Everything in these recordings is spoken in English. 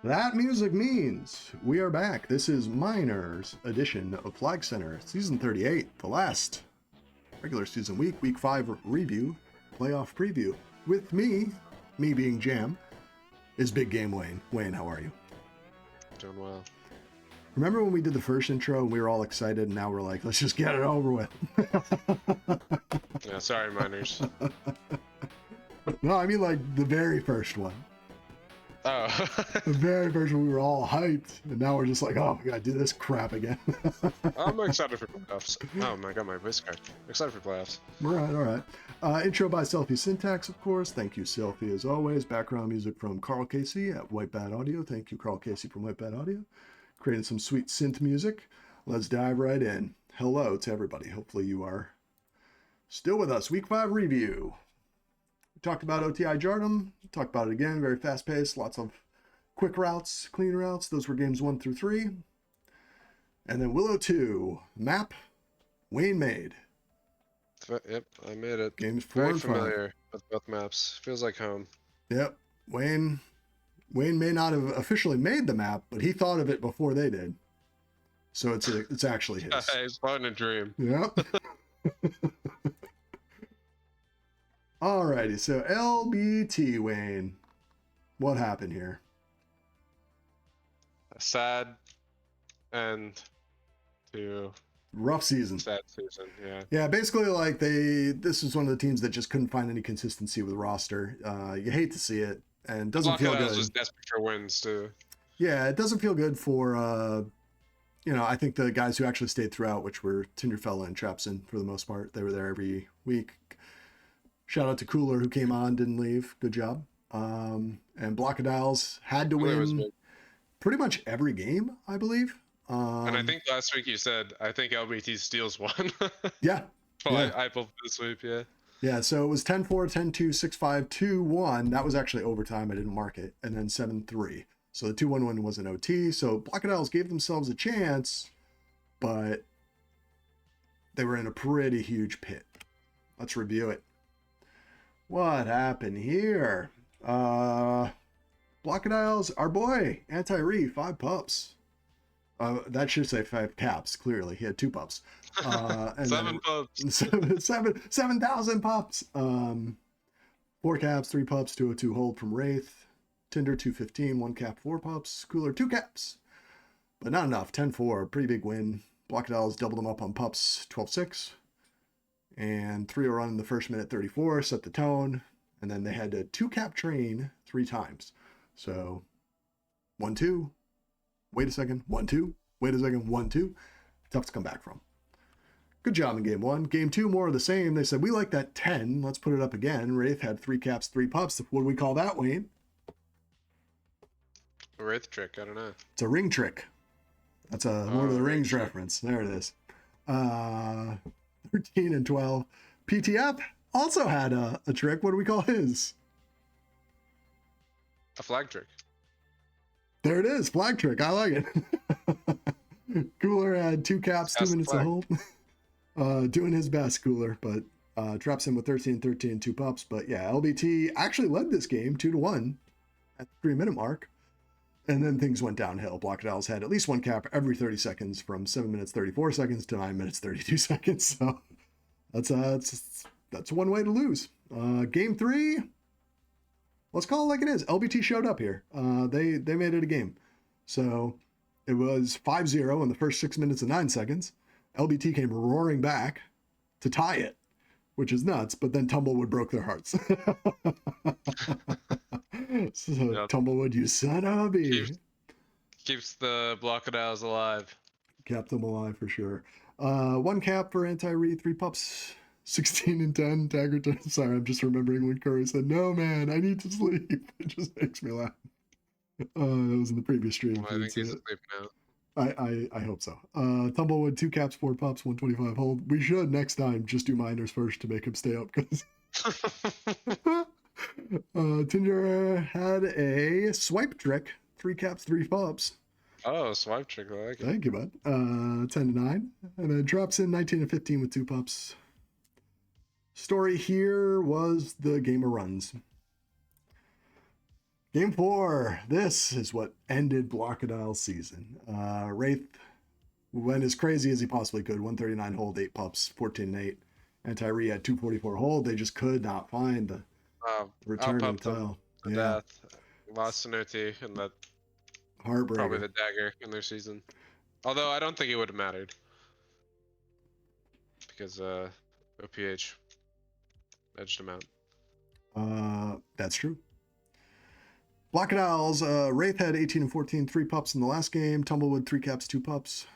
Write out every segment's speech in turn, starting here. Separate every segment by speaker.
Speaker 1: That music means we are back. This is Miners edition of Flag Center, season 38, the last regular season week 5 review, playoff preview. With me being Jam, is Big Game Wayne. Wayne, how are you?
Speaker 2: Doing well.
Speaker 1: Remember when we did the first intro and we were all excited and now we're like, let's just get it over with.
Speaker 2: Yeah, sorry, Miners.
Speaker 1: No, I mean like the very first one.
Speaker 2: Oh.
Speaker 1: The very first one we were all hyped and now we're just like, oh, we gotta do this crap again.
Speaker 2: I'm excited for playoffs. Oh my god, my voice cracked. Excited for playoffs.
Speaker 1: All right. Intro by SelfySyntax, of course. Thank you, Selfie, as always. Background music from Carl Casey at White Bat Audio. Thank you, Carl Casey from White Bat Audio. Creating some sweet synth music. Let's dive right in. Hello to everybody. Hopefully you are still with us. Week 5 review. We talked about OTI Jardim. Talked about it again. Very fast paced. Lots of quick routes, clean routes. Those were games 1 through 3. And then Willow 2. Map Wayne made.
Speaker 2: Yep, I made it.
Speaker 1: Games 4
Speaker 2: Very
Speaker 1: and 5.
Speaker 2: familiar with both maps. Feels like home.
Speaker 1: Yep. Wayne may not have officially made the map, but he thought of it before they did. So it's actually his.
Speaker 2: It's fun a dream.
Speaker 1: Yep. Alrighty, so LBT, Wayne. What happened here?
Speaker 2: A sad end to
Speaker 1: Rough season.
Speaker 2: sad season, yeah.
Speaker 1: Yeah, basically like this was one of the teams that just couldn't find any consistency with the roster. You hate to see it, and it doesn't feel good.
Speaker 2: Was desperate for wins too.
Speaker 1: Yeah, it doesn't feel good for I think the guys who actually stayed throughout, which were Tinderfella and Trapson for the most part. They were there every week. Shout out to Cooler who came on, didn't leave. Good job. And Blockadiles had to win pretty much every game, I believe.
Speaker 2: And I think last week you said, I think LBT steals one.
Speaker 1: Yeah.
Speaker 2: Well, I pulled this sweep, yeah.
Speaker 1: Yeah, so it was 10-4, 10-2, 6-5, 2-1. That was actually overtime. I didn't mark it. And then 7-3. So the 2-1 win was an OT. So Blockadiles gave themselves a chance, but they were in a pretty huge pit. Let's review it. What happened here? Blockadiles, our boy, Anti-Re, 5 pups. That should say 5 caps, clearly. He had 2 pups. And
Speaker 2: 7 pups.
Speaker 1: 7,000 pups. 4 caps, 3 pups, 202 hold from Wraith. Tinder, 215, 1 cap, 4 pups. Cooler, 2 caps. But not enough. 10-4, pretty big win. Blockadiles doubled them up on pups, 12-6. And 3 run in the first minute, 34, set the tone. And then they had to 2 cap train 3 times. So 1-2. Wait a second, 1-2. Wait a second, 1-2. Tough to come back from. Good job in game 1. Game 2, more of the same. They said, we like that 10. Let's put it up again. Wraith had 3 caps, 3 pups. What do we call that, Wayne?
Speaker 2: A Wraith trick, I don't know.
Speaker 1: It's a ring trick. That's a Lord of the Rings reference. There it is. 13 and 12. PTF also had a trick. What do we call his?
Speaker 2: A flag trick.
Speaker 1: There it is. Flag trick. I like it. Cooler had 2 caps, 2 minutes to hold. Doing his best, Cooler, but traps him with 13, 2 pups. But yeah, LBT actually led this game 2-1 at the 3-minute mark. And then things went downhill. Blockadiles had at least 1 cap every 30 seconds from 7 minutes 34 seconds to 9 minutes 32 seconds. So that's one way to lose. Game 3. Let's call it like it is. LBT showed up here. They made it a game. So it was 5-0 in the first 6 minutes and 9 seconds. LBT came roaring back to tie it, which is nuts, but then Tumblewood broke their hearts. So yep. Tumblewood, you son of a bee.
Speaker 2: Keeps the Blockadiles alive.
Speaker 1: Kept them alive for sure. 1 cap for Anti-Re, 3 pups. 16 and 10, Taggerton. Sorry, I'm just remembering when Curry said, no, man, I need to sleep. It just makes me laugh. That was in the previous stream.
Speaker 2: Well, I think he's asleep now.
Speaker 1: I hope so. Tumblewood, 2 caps, 4 pups, 125 hold. We should next time just do minors first to make him stay up. Because Tinder had a swipe trick, 3 caps, 3 pups.
Speaker 2: Oh, swipe trick, I like it.
Speaker 1: Thank you, bud. 10-9. And then drops in 19 and 15 with 2 pups. Story here was the game of runs. Game 4. This is what ended Blockadile's season. Wraith went as crazy as he possibly could. 139 hold, 8 pups, 14-8. Anti-Re had 244 hold. They just could not find the return to the tile.
Speaker 2: The death. Lost an OT, and that
Speaker 1: Heartbreaker.
Speaker 2: probably the dagger in their season. Although I don't think it would have mattered. Because OPH edged him out.
Speaker 1: That's true. Blockadiles, Wraith had 18 and 14, 3 pups in the last game. Tumblewood, 3 caps, 2 pups.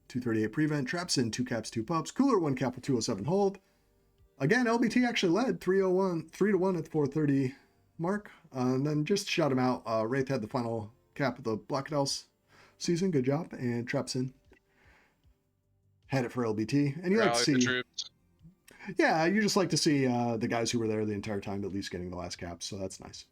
Speaker 1: 238 prevent. Trapsin, 2 caps, 2 pups. Cooler, 1 cap with 207 hold. Again, LBT actually led 3-1 at the 430 mark. And then just shut him out. Wraith had the final cap of the Blockadiles season. Good job. And Trapsin had it for LBT. And you like to see...
Speaker 2: troops.
Speaker 1: Yeah, you just like to see the guys who were there the entire time at least getting the last cap. So that's nice.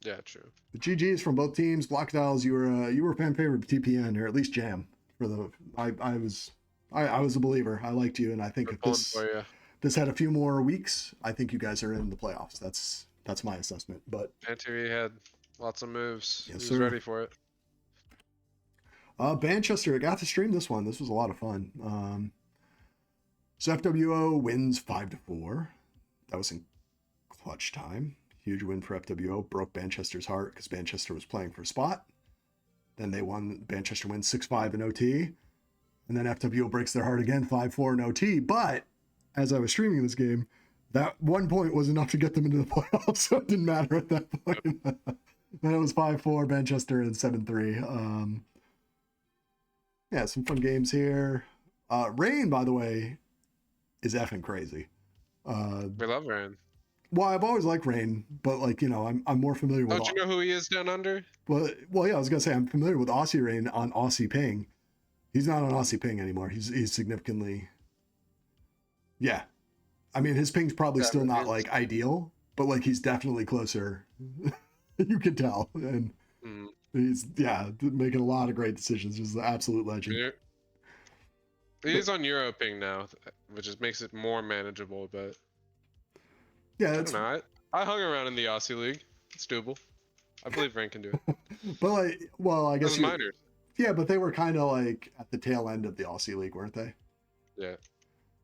Speaker 2: Yeah, true.
Speaker 1: The GGs from both teams. Blockadiles, you were a fan favorite TPN, or at least Jam. For the I was a believer. I liked you, and I think if this had a few more weeks, I think you guys are in the playoffs. That's my assessment. But
Speaker 2: Anti had lots of moves.
Speaker 1: Yes,
Speaker 2: He was
Speaker 1: sir.
Speaker 2: ready for it.
Speaker 1: Manchester, I got to stream this one. This was a lot of fun. So FWO wins 5-4. That was in clutch time. Huge win for FWO. Broke Manchester's heart because Manchester was playing for a spot. Then they won. Manchester wins 6-5 in OT. And then FWO breaks their heart again, 5-4 in OT. But as I was streaming this game, that 1 point was enough to get them into the playoffs, so it didn't matter at that point. Then it was 5-4, Manchester, and 7-3. Yeah, some fun games here. Rain, by the way, is effing crazy.
Speaker 2: We love Ryan.
Speaker 1: Well, I've always liked Rain, but I'm more familiar with.
Speaker 2: Don't you know who he is down under?
Speaker 1: Well, yeah, I was gonna say I'm familiar with Aussie Rain on Aussie Ping. He's not on Aussie Ping anymore. He's significantly. Yeah, I mean his ping's probably still not like ideal, but like he's definitely closer. You can tell, and he's making a lot of great decisions. He's an absolute legend.
Speaker 2: He's on Euro Ping now, which just makes it more manageable, but.
Speaker 1: Yeah,
Speaker 2: I don't know. I hung around in the Aussie League. It's doable. I believe Rain can do it.
Speaker 1: But I guess
Speaker 2: minors.
Speaker 1: Yeah, but they were kind of like at the tail end of the Aussie League, weren't they?
Speaker 2: Yeah.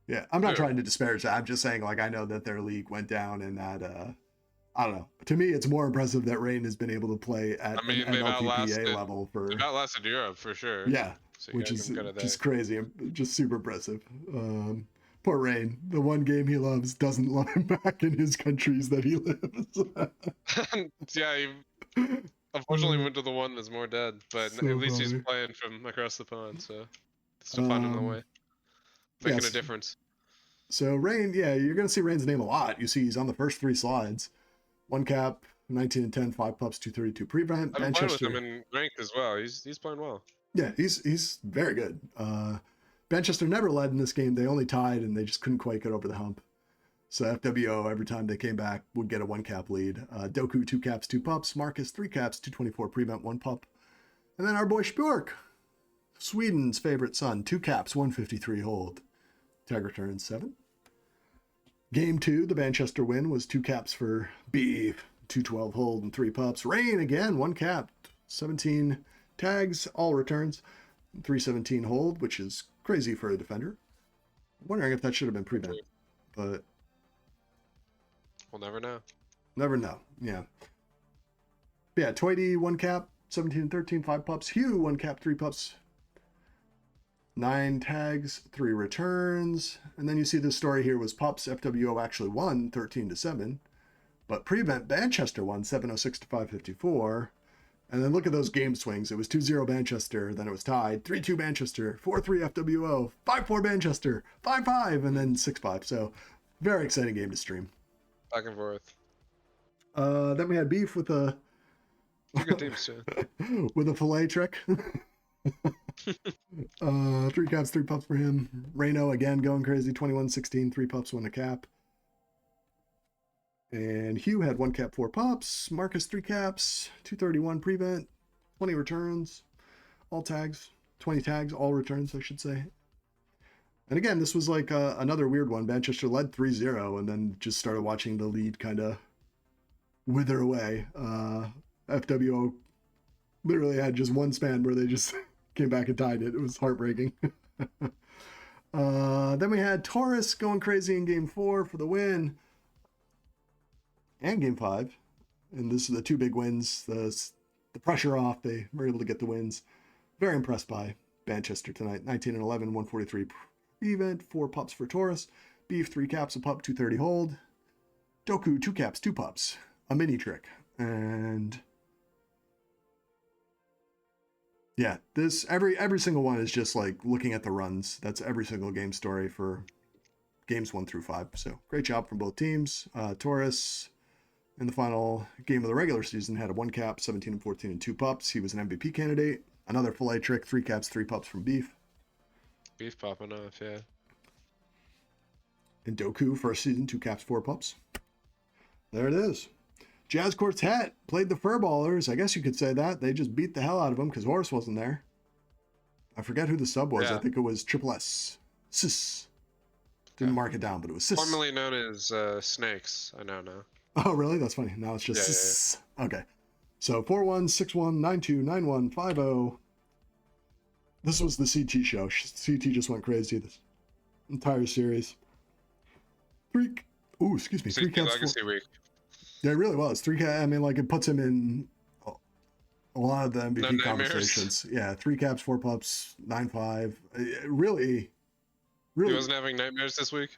Speaker 1: Yeah, I'm not trying to disparage that. I'm just saying, I know that their league went down, and that I don't know. To me, it's more impressive that Rain has been able to play at an NLTPA level for.
Speaker 2: They've outlasted Europe for sure.
Speaker 1: Yeah,
Speaker 2: so
Speaker 1: which is just crazy, just super impressive. Poor Rain. The one game he loves doesn't love him back in his countries that he lives.
Speaker 2: Yeah, he unfortunately went to the one that's more dead, but
Speaker 1: So
Speaker 2: at least
Speaker 1: funny.
Speaker 2: he's playing from across the pond, so still finding the way, making a difference.
Speaker 1: So Rain, yeah, you're gonna see Rain's name a lot. You see, he's on the first 3 slides. 1 cap, 19 and 10, 5 pups, 232 prevent.
Speaker 2: I've been playing with him in ranked as well. He's playing well.
Speaker 1: Yeah, he's very good. Manchester never led in this game. They only tied, and they just couldn't quite get over the hump. So FWO, every time they came back, would get a 1 cap lead. Doku, 2 caps, 2 pups. Marcus, 3 caps, 224 prevent, 1 pup. And then our boy Spjork, Sweden's favorite son, 2 caps, 153 hold. Tag return 7. Game 2, the Manchester win was 2 caps for Beef, 212 hold, and 3 pups. Rain again, 1 cap, 17 tags, all returns, 317 hold, which is crazy for a defender. I'm wondering if that should have been prevent, but
Speaker 2: we'll never know.
Speaker 1: Never know. Yeah. Yeah, Toity, 1 cap, 17 and 13, 5 pups. Hugh, 1 cap, 3 pups. 9 tags, 3 returns. And then you see this story here was pups. FWO actually won 13-7, but prevent Manchester won 706 to 554. And then look at those game swings. It was 2-0 Manchester, then it was tied. 3-2 Manchester, 4-3 FWO, 5-4 Manchester, 5-5, and then 6-5. So very exciting game to stream.
Speaker 2: Back and forth.
Speaker 1: Then we had Beef with a
Speaker 2: Good teams too.
Speaker 1: with a fillet trick. 3 caps, 3 pups for him. Reno again going crazy, 21-16, 3 pups, 1 a cap. And Hugh had 1 cap, 4 pups. Marcus 3 caps, 231 prevent, 20 returns, all tags, 20 tags, all returns, I should say. And again, this was like another weird one. Manchester led 3-0 and then just started watching the lead kind of wither away. FWO literally had just one span where they just came back and tied it. It was heartbreaking. Then we had Taurus going crazy in game 4 for the win, and game 5. And this is the 2 big wins. The pressure off. They were able to get the wins. Very impressed by Manchester tonight. 19 and 11, 143 event, 4 pups for Taurus. Beef, 3 caps, a pup, 230 hold. Doku, 2 caps, 2 pups. A mini trick. And yeah, this every single one is just like looking at the runs. That's every single game story for games 1 through 5. So great job from both teams. Taurus in the final game of the regular season had a 1 cap, 17 and 14 and 2 pups. He was an MVP candidate. Another fillet trick, 3 caps, 3 pups from Beef.
Speaker 2: Beef popping off, yeah.
Speaker 1: And Doku, first season, 2 caps, 4 pups. There it is. Jazz Quartet played the Furballers. I guess you could say that. They just beat the hell out of them because Horace wasn't there. I forget who the sub was.
Speaker 2: Yeah.
Speaker 1: I think it was Triple S. Sis. Didn't mark it down, but it was Sis.
Speaker 2: Formerly known as Snakes, I now know.
Speaker 1: Oh, really? That's funny. Now it's just Sis. Yeah. Okay. So 4-1, 6-1, 9-2, 9-1, 5-0. This was the CT show. CT just went crazy this entire series. 3 caps.
Speaker 2: Legacy week.
Speaker 1: Yeah, it really was. 3 caps. I mean, like, it puts him in a lot of the MVP conversations. Yeah, 3 caps, 4 pups, 9-5. Really.
Speaker 2: He wasn't having nightmares this week?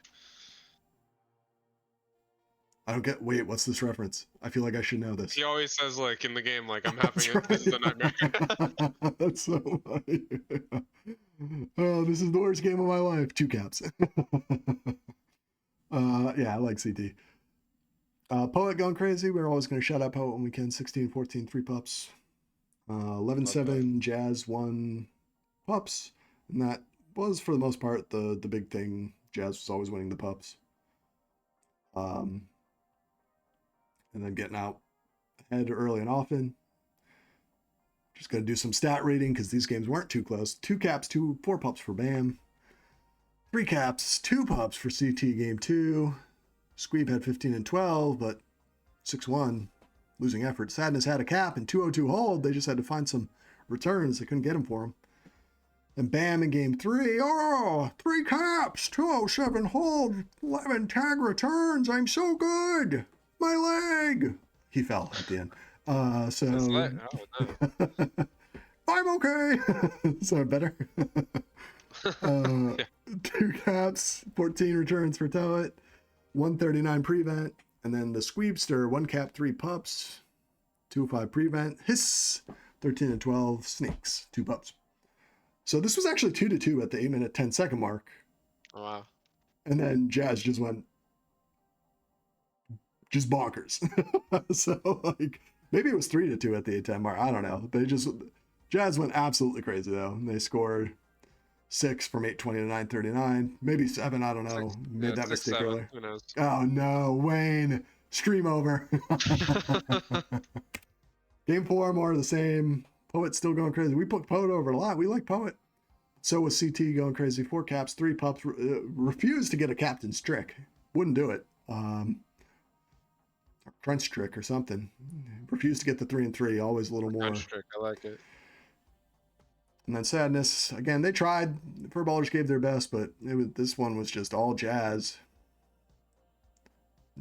Speaker 1: I don't get. Wait, what's this reference? I feel like I should know this.
Speaker 2: He always says, like, in the game, like, I'm having it. This is a nightmare.
Speaker 1: That's so funny. Oh, this is the worst game of my life. 2 caps. Yeah, I like CT. Poet going crazy. We're always going to shout out Poet when we can. 16-14, 3 pups. 11-7, Jazz 1 pups. And that was, for the most part, the big thing. Jazz was always winning the pups. And then getting out ahead early and often. Just going to do some stat reading because these games weren't too close. 2 caps, 4 pups for Bam. 3 caps, 2 pups for CT game 2. Squeeb had 15 and 12, but 6-1, losing effort. Sadness had a cap and 202 hold. They just had to find some returns. They couldn't get them for him. And Bam in game 3. Oh, 3 caps, 207 hold, 11 tag returns. I'm so good. My leg. He fell at the end. I'm okay. So better. 2 caps, 14 returns for Toet, 139 prevent, and then the Squeebster, 1 cap, 3 pups, 205 prevent, Hiss, 13 and 12, Snakes, 2 pups. So this was actually 2-2 at the 8-minute 10-second mark.
Speaker 2: Oh, wow.
Speaker 1: And then Jazz just went just bonkers. So like maybe it was 3-2 at the 8-10 mark. I don't know. Jazz went absolutely crazy though. They scored 6 from 820 to 939, maybe 7. I don't know. Made that mistake earlier.
Speaker 2: Who knows?
Speaker 1: Oh no, Wayne! Stream over. Game 4, more of the same. Poet still going crazy. We put Poet over a lot. We like Poet. So was CT going crazy. 4 caps, 3 pups. Refused to get a captain's trick. Wouldn't do it. Crunch trick or something. Refused to get the 3 and 3. Always a little more.
Speaker 2: Crunch trick. I like it.
Speaker 1: And then Sadness, again, they tried. The Furballers gave their best, but this one was just all Jazz.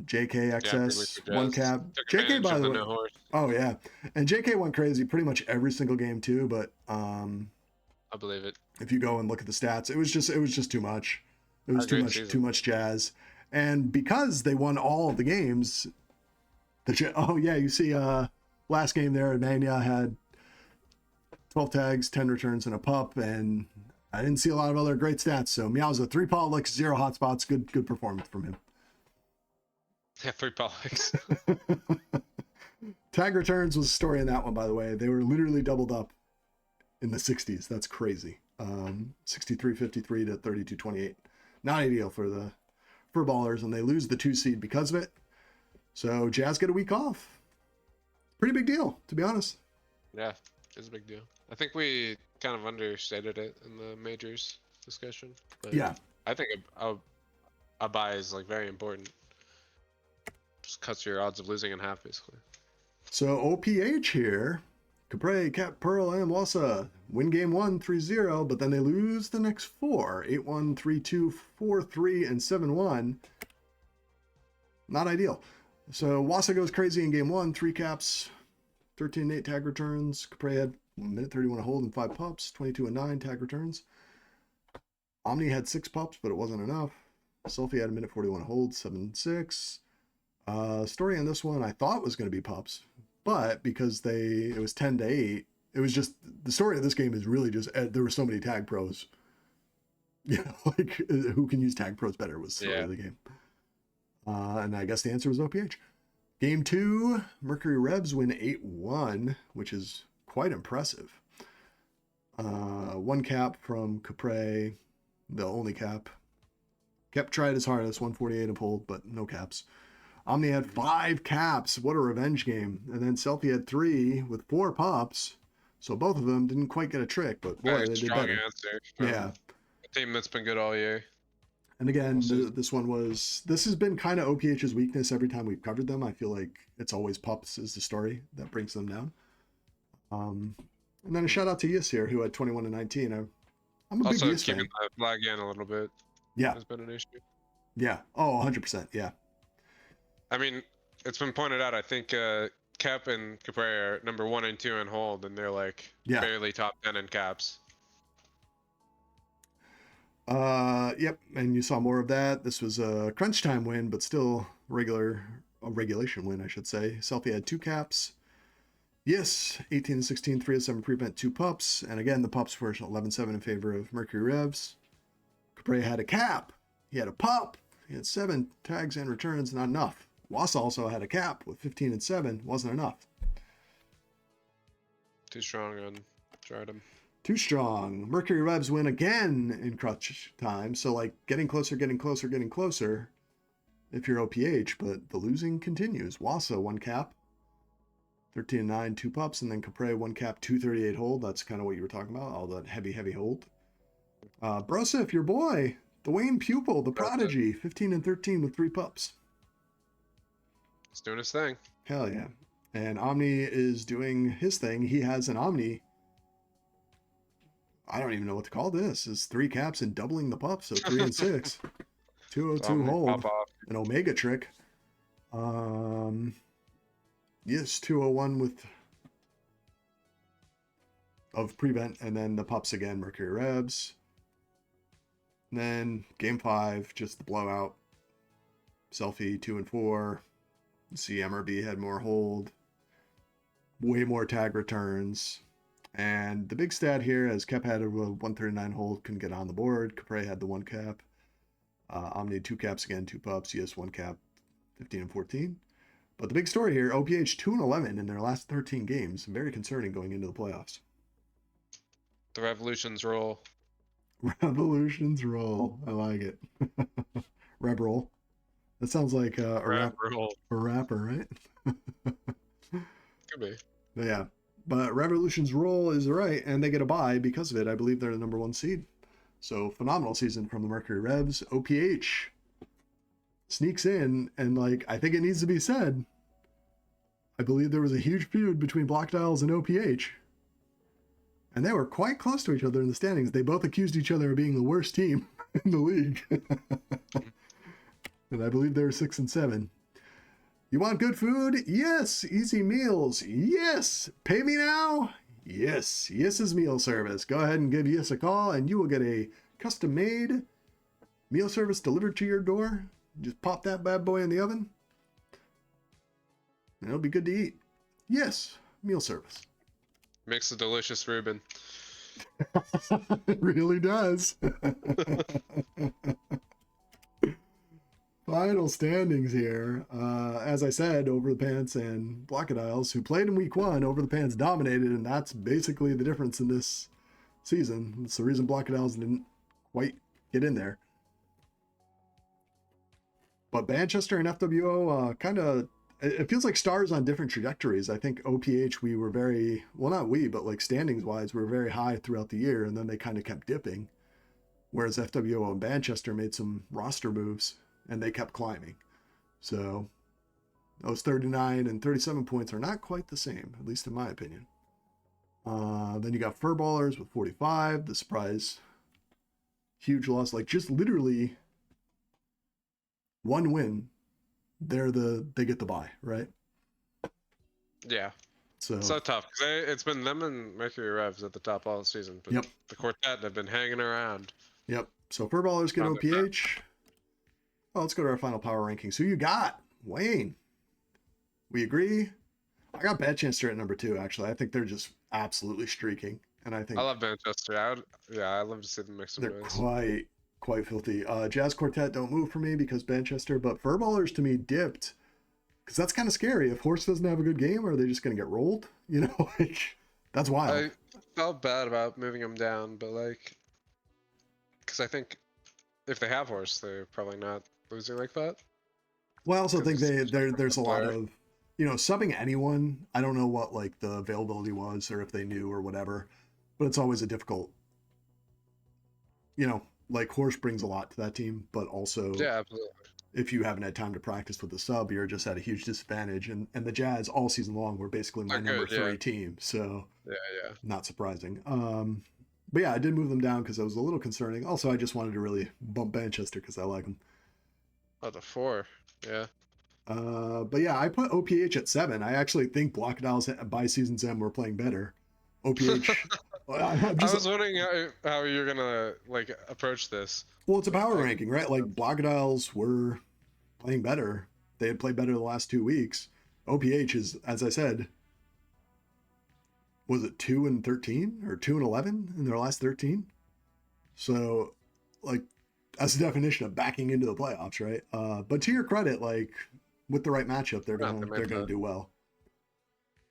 Speaker 1: JK excess, 1 cap. JK, by the way. Oh, yeah. And JK went crazy pretty much every single game, too, but
Speaker 2: I believe it.
Speaker 1: If you go and look at the stats, it was just too much. It was too much Jazz. And because they won all of the games, you see last game there, Mania had 12 tags, 10 returns, and a pup, and I didn't see a lot of other great stats. So Meowza, 3 Pollicks, 0 hotspots, good performance from him.
Speaker 2: Yeah, 3 Pollicks.
Speaker 1: Tag returns was a story in that one, by the way. They were literally doubled up in the 60s. That's crazy. 63-53 to 32-28. Not ideal for the Furballers, and they lose the 2 seed because of it. So Jazz get a week off. Pretty big deal, to be honest.
Speaker 2: Yeah, it's a big deal. I think we kind of understated it in the majors discussion. But
Speaker 1: yeah.
Speaker 2: I think a buy is like very important. Just cuts your odds of losing in half, basically.
Speaker 1: So OPH here, Capre, Cap, Pearl, and Wassa win game 1 3-0, but then they lose the next 4 8-1, 3-2, 4-3, and 7-1. Not ideal. So Wassa goes crazy in game 1, 3 caps, 13-8 tag returns. Capre had 1 minute 31 to hold and 5 pups, 22 and 9 tag returns. Omni had 6 pups, but it wasn't enough. Selfie had 1 minute 41 to hold, 7-6. Story on this one I thought was going to be pups, but because it was 10-8, it was just, the story of this game is really just, there were so many tag pros. You know, like, who can use tag pros better was the story of the game. And I guess the answer was OPH. Game 2, Mercury Revs win 8-1, which is quite impressive. 1 cap from Capre, the only cap. Kept tried his hardest, 148 and pulled, but no caps. Omni had 5 caps. What a revenge game. And then Selfie had 3 with 4 pops. So both of them didn't quite get a trick, but boy, they did better.
Speaker 2: Answer.
Speaker 1: Yeah.
Speaker 2: A team that's been good all year.
Speaker 1: And again, this has been kind of OPH's weakness every time we've covered them. I feel like it's always pups is the story that brings them down. And then a shout out to Yis here, who had 21 and 19. I'm a big Yis fan.
Speaker 2: Keeping the flag in a little bit.
Speaker 1: Yeah.
Speaker 2: Has been an issue.
Speaker 1: Yeah. Oh, 100%. Yeah.
Speaker 2: I mean, it's been pointed out, I think Cap and Capre are number 1 and 2 in hold, and they're like barely top 10 in caps.
Speaker 1: Yep, and you saw more of that. This was a crunch time win, but still a regulation win, I should say. Selfie had 2 caps. Yes, 18-16, 3-7 prevent, 2 pups. And again, the pups were 11-7 in favor of Mercury Revs. Capre had a cap. He had a pup. He had 7 tags and returns, not enough. Wassa also had a cap with 15 and 7, wasn't enough.
Speaker 2: Too strong on Stardom.
Speaker 1: Too strong. Mercury Revs win again in crunch time. So like getting closer if you're OPH, but the losing continues. Wassa 1 cap, 13 and 9, 2 pups, and then Capre 1 cap, 238 hold. That's kind of what you were talking about, all that heavy hold. Brosif, your boy, the Wayne pupil, the prodigy, 15 and 13 with 3 pups.
Speaker 2: He's doing his thing.
Speaker 1: Hell yeah. And Omni is doing his thing. He has an Omni. I don't even know what to call this. Is 3 caps and doubling the pups, so 3 and 6. 202 hold. An Omega trick. Yes, 201 with of prevent, and then the pups again, Mercury Revs. And then game 5, just the blowout. Selfie 2 and 4. You see MRB had more hold, way more tag returns. And the big stat here, as Cap had a 139 hold, couldn't get on the board. Capre had the 1 cap. Omni 2 caps again, 2 pups. Yes, 1 cap, 15 and 14. But the big story here, OPH 2 and 11 in their last 13 games. Very concerning going into the playoffs.
Speaker 2: The Revolutions roll.
Speaker 1: Revolutions roll. I like it. Rev roll. That sounds like a rapper, right?
Speaker 2: Could be.
Speaker 1: Yeah. But Revolution's roll is right, and they get a bye because of it. I believe they're the number 1 seed. So phenomenal season from the Mercury Revs. OPH sneaks in, and like, I think it needs to be said, I believe there was a huge feud between Block Dials and OPH. And they were quite close to each other in the standings. They both accused each other of being the worst team in the league. And I believe they were 6 and 7. You want good food? Yes. Easy meals? Yes. Pay me now? Yes. Yes's meal service. Go ahead and give Yes a call, and you will get a custom-made meal service delivered to your door. Just pop that bad boy in the oven, and it'll be good to eat. Yes. Meal service.
Speaker 2: Makes a delicious Reuben.
Speaker 1: It really does. Final standings here. As I said, Over the Pants and Blockadiles, who played in week 1, Over the Pants dominated, and that's basically the difference in this season. It's the reason Blockadiles didn't quite get in there. But Manchester and FWO kind of, it feels like stars on different trajectories. I think OPH, we were very, well, not we, but like standings wise, we were very high throughout the year, and then they kind of kept dipping. Whereas FWO and Manchester made some roster moves, and they kept climbing. So Those 39 and 37 points are not quite the same, at least in my opinion. Then you got Furballers with 45. The surprise, huge loss. Like just literally one win. They get the bye, right?
Speaker 2: Yeah.
Speaker 1: So
Speaker 2: tough because it's been them and Mercury Revs at the top all season, but
Speaker 1: yep.
Speaker 2: The quartet have been hanging around.
Speaker 1: Yep. So Furballers get OPH. Oh, let's go to our final power rankings. Who you got? Wayne. We agree? I got Manchester at number 2, actually. I think they're just absolutely streaking. And I think
Speaker 2: I love Manchester. I'd love to see them make some
Speaker 1: they're
Speaker 2: noise.
Speaker 1: quite filthy. Jazz Quartet don't move for me because Manchester, but Furballers to me dipped. Because that's kind of scary. If Horse doesn't have a good game, are they just going to get rolled? You know, like, that's wild.
Speaker 2: I felt bad about moving them down, but like, because I think if they have Horse, they're probably not losing like that.
Speaker 1: Well, I also think there's a lot of, subbing anyone. I don't know what like the availability was or if they knew or whatever, but it's always a difficult, like Horse brings a lot to that team, but also
Speaker 2: yeah, absolutely.
Speaker 1: If you haven't had time to practice with the sub, you're just at a huge disadvantage. And the Jazz all season long were basically my number 3 team. So
Speaker 2: yeah,
Speaker 1: not surprising. But yeah, I did move them down because I was a little concerning. Also, I just wanted to really bump Manchester because I like them.
Speaker 2: Oh, the 4, yeah.
Speaker 1: But yeah, I put OPH at 7. I actually think Blockadows by season's end were playing better. OPH.
Speaker 2: I was wondering how you're gonna like approach this.
Speaker 1: Well, it's a power ranking, right? Like Blockadows were playing better. They had played better the last 2 weeks. OPH is, as I said, was it 2-13 or 2-11 in their last 13? So, like, that's the definition of backing into the playoffs, right? But to your credit, like with the right matchup, they're gonna do well.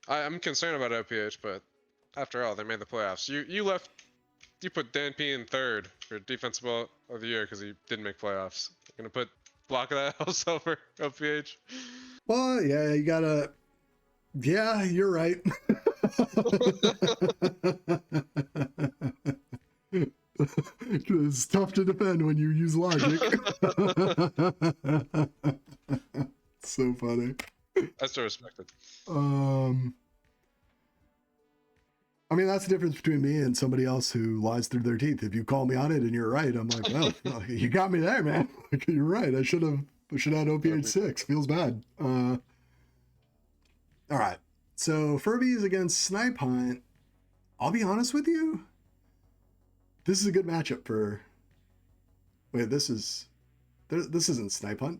Speaker 2: I'm concerned about OPH, but after all, they made the playoffs. You put Dan P in 3rd for defensive ball of the year because he didn't make playoffs. You're gonna put Block of that house over OPH.
Speaker 1: Well, yeah, you gotta. Yeah, you're right. It's tough to defend when you use logic. So funny.
Speaker 2: I still respect it.
Speaker 1: I mean, that's the difference between me and somebody else who lies through their teeth. If you call me on it and you're right, I'm like, well, you got me there, man. You're right. I should have had OPH 6. Feels bad. All right. So Furby's against Snipe Hunt. I'll be honest with you. This is a good matchup for. Wait, this isn't Snipe Hunt.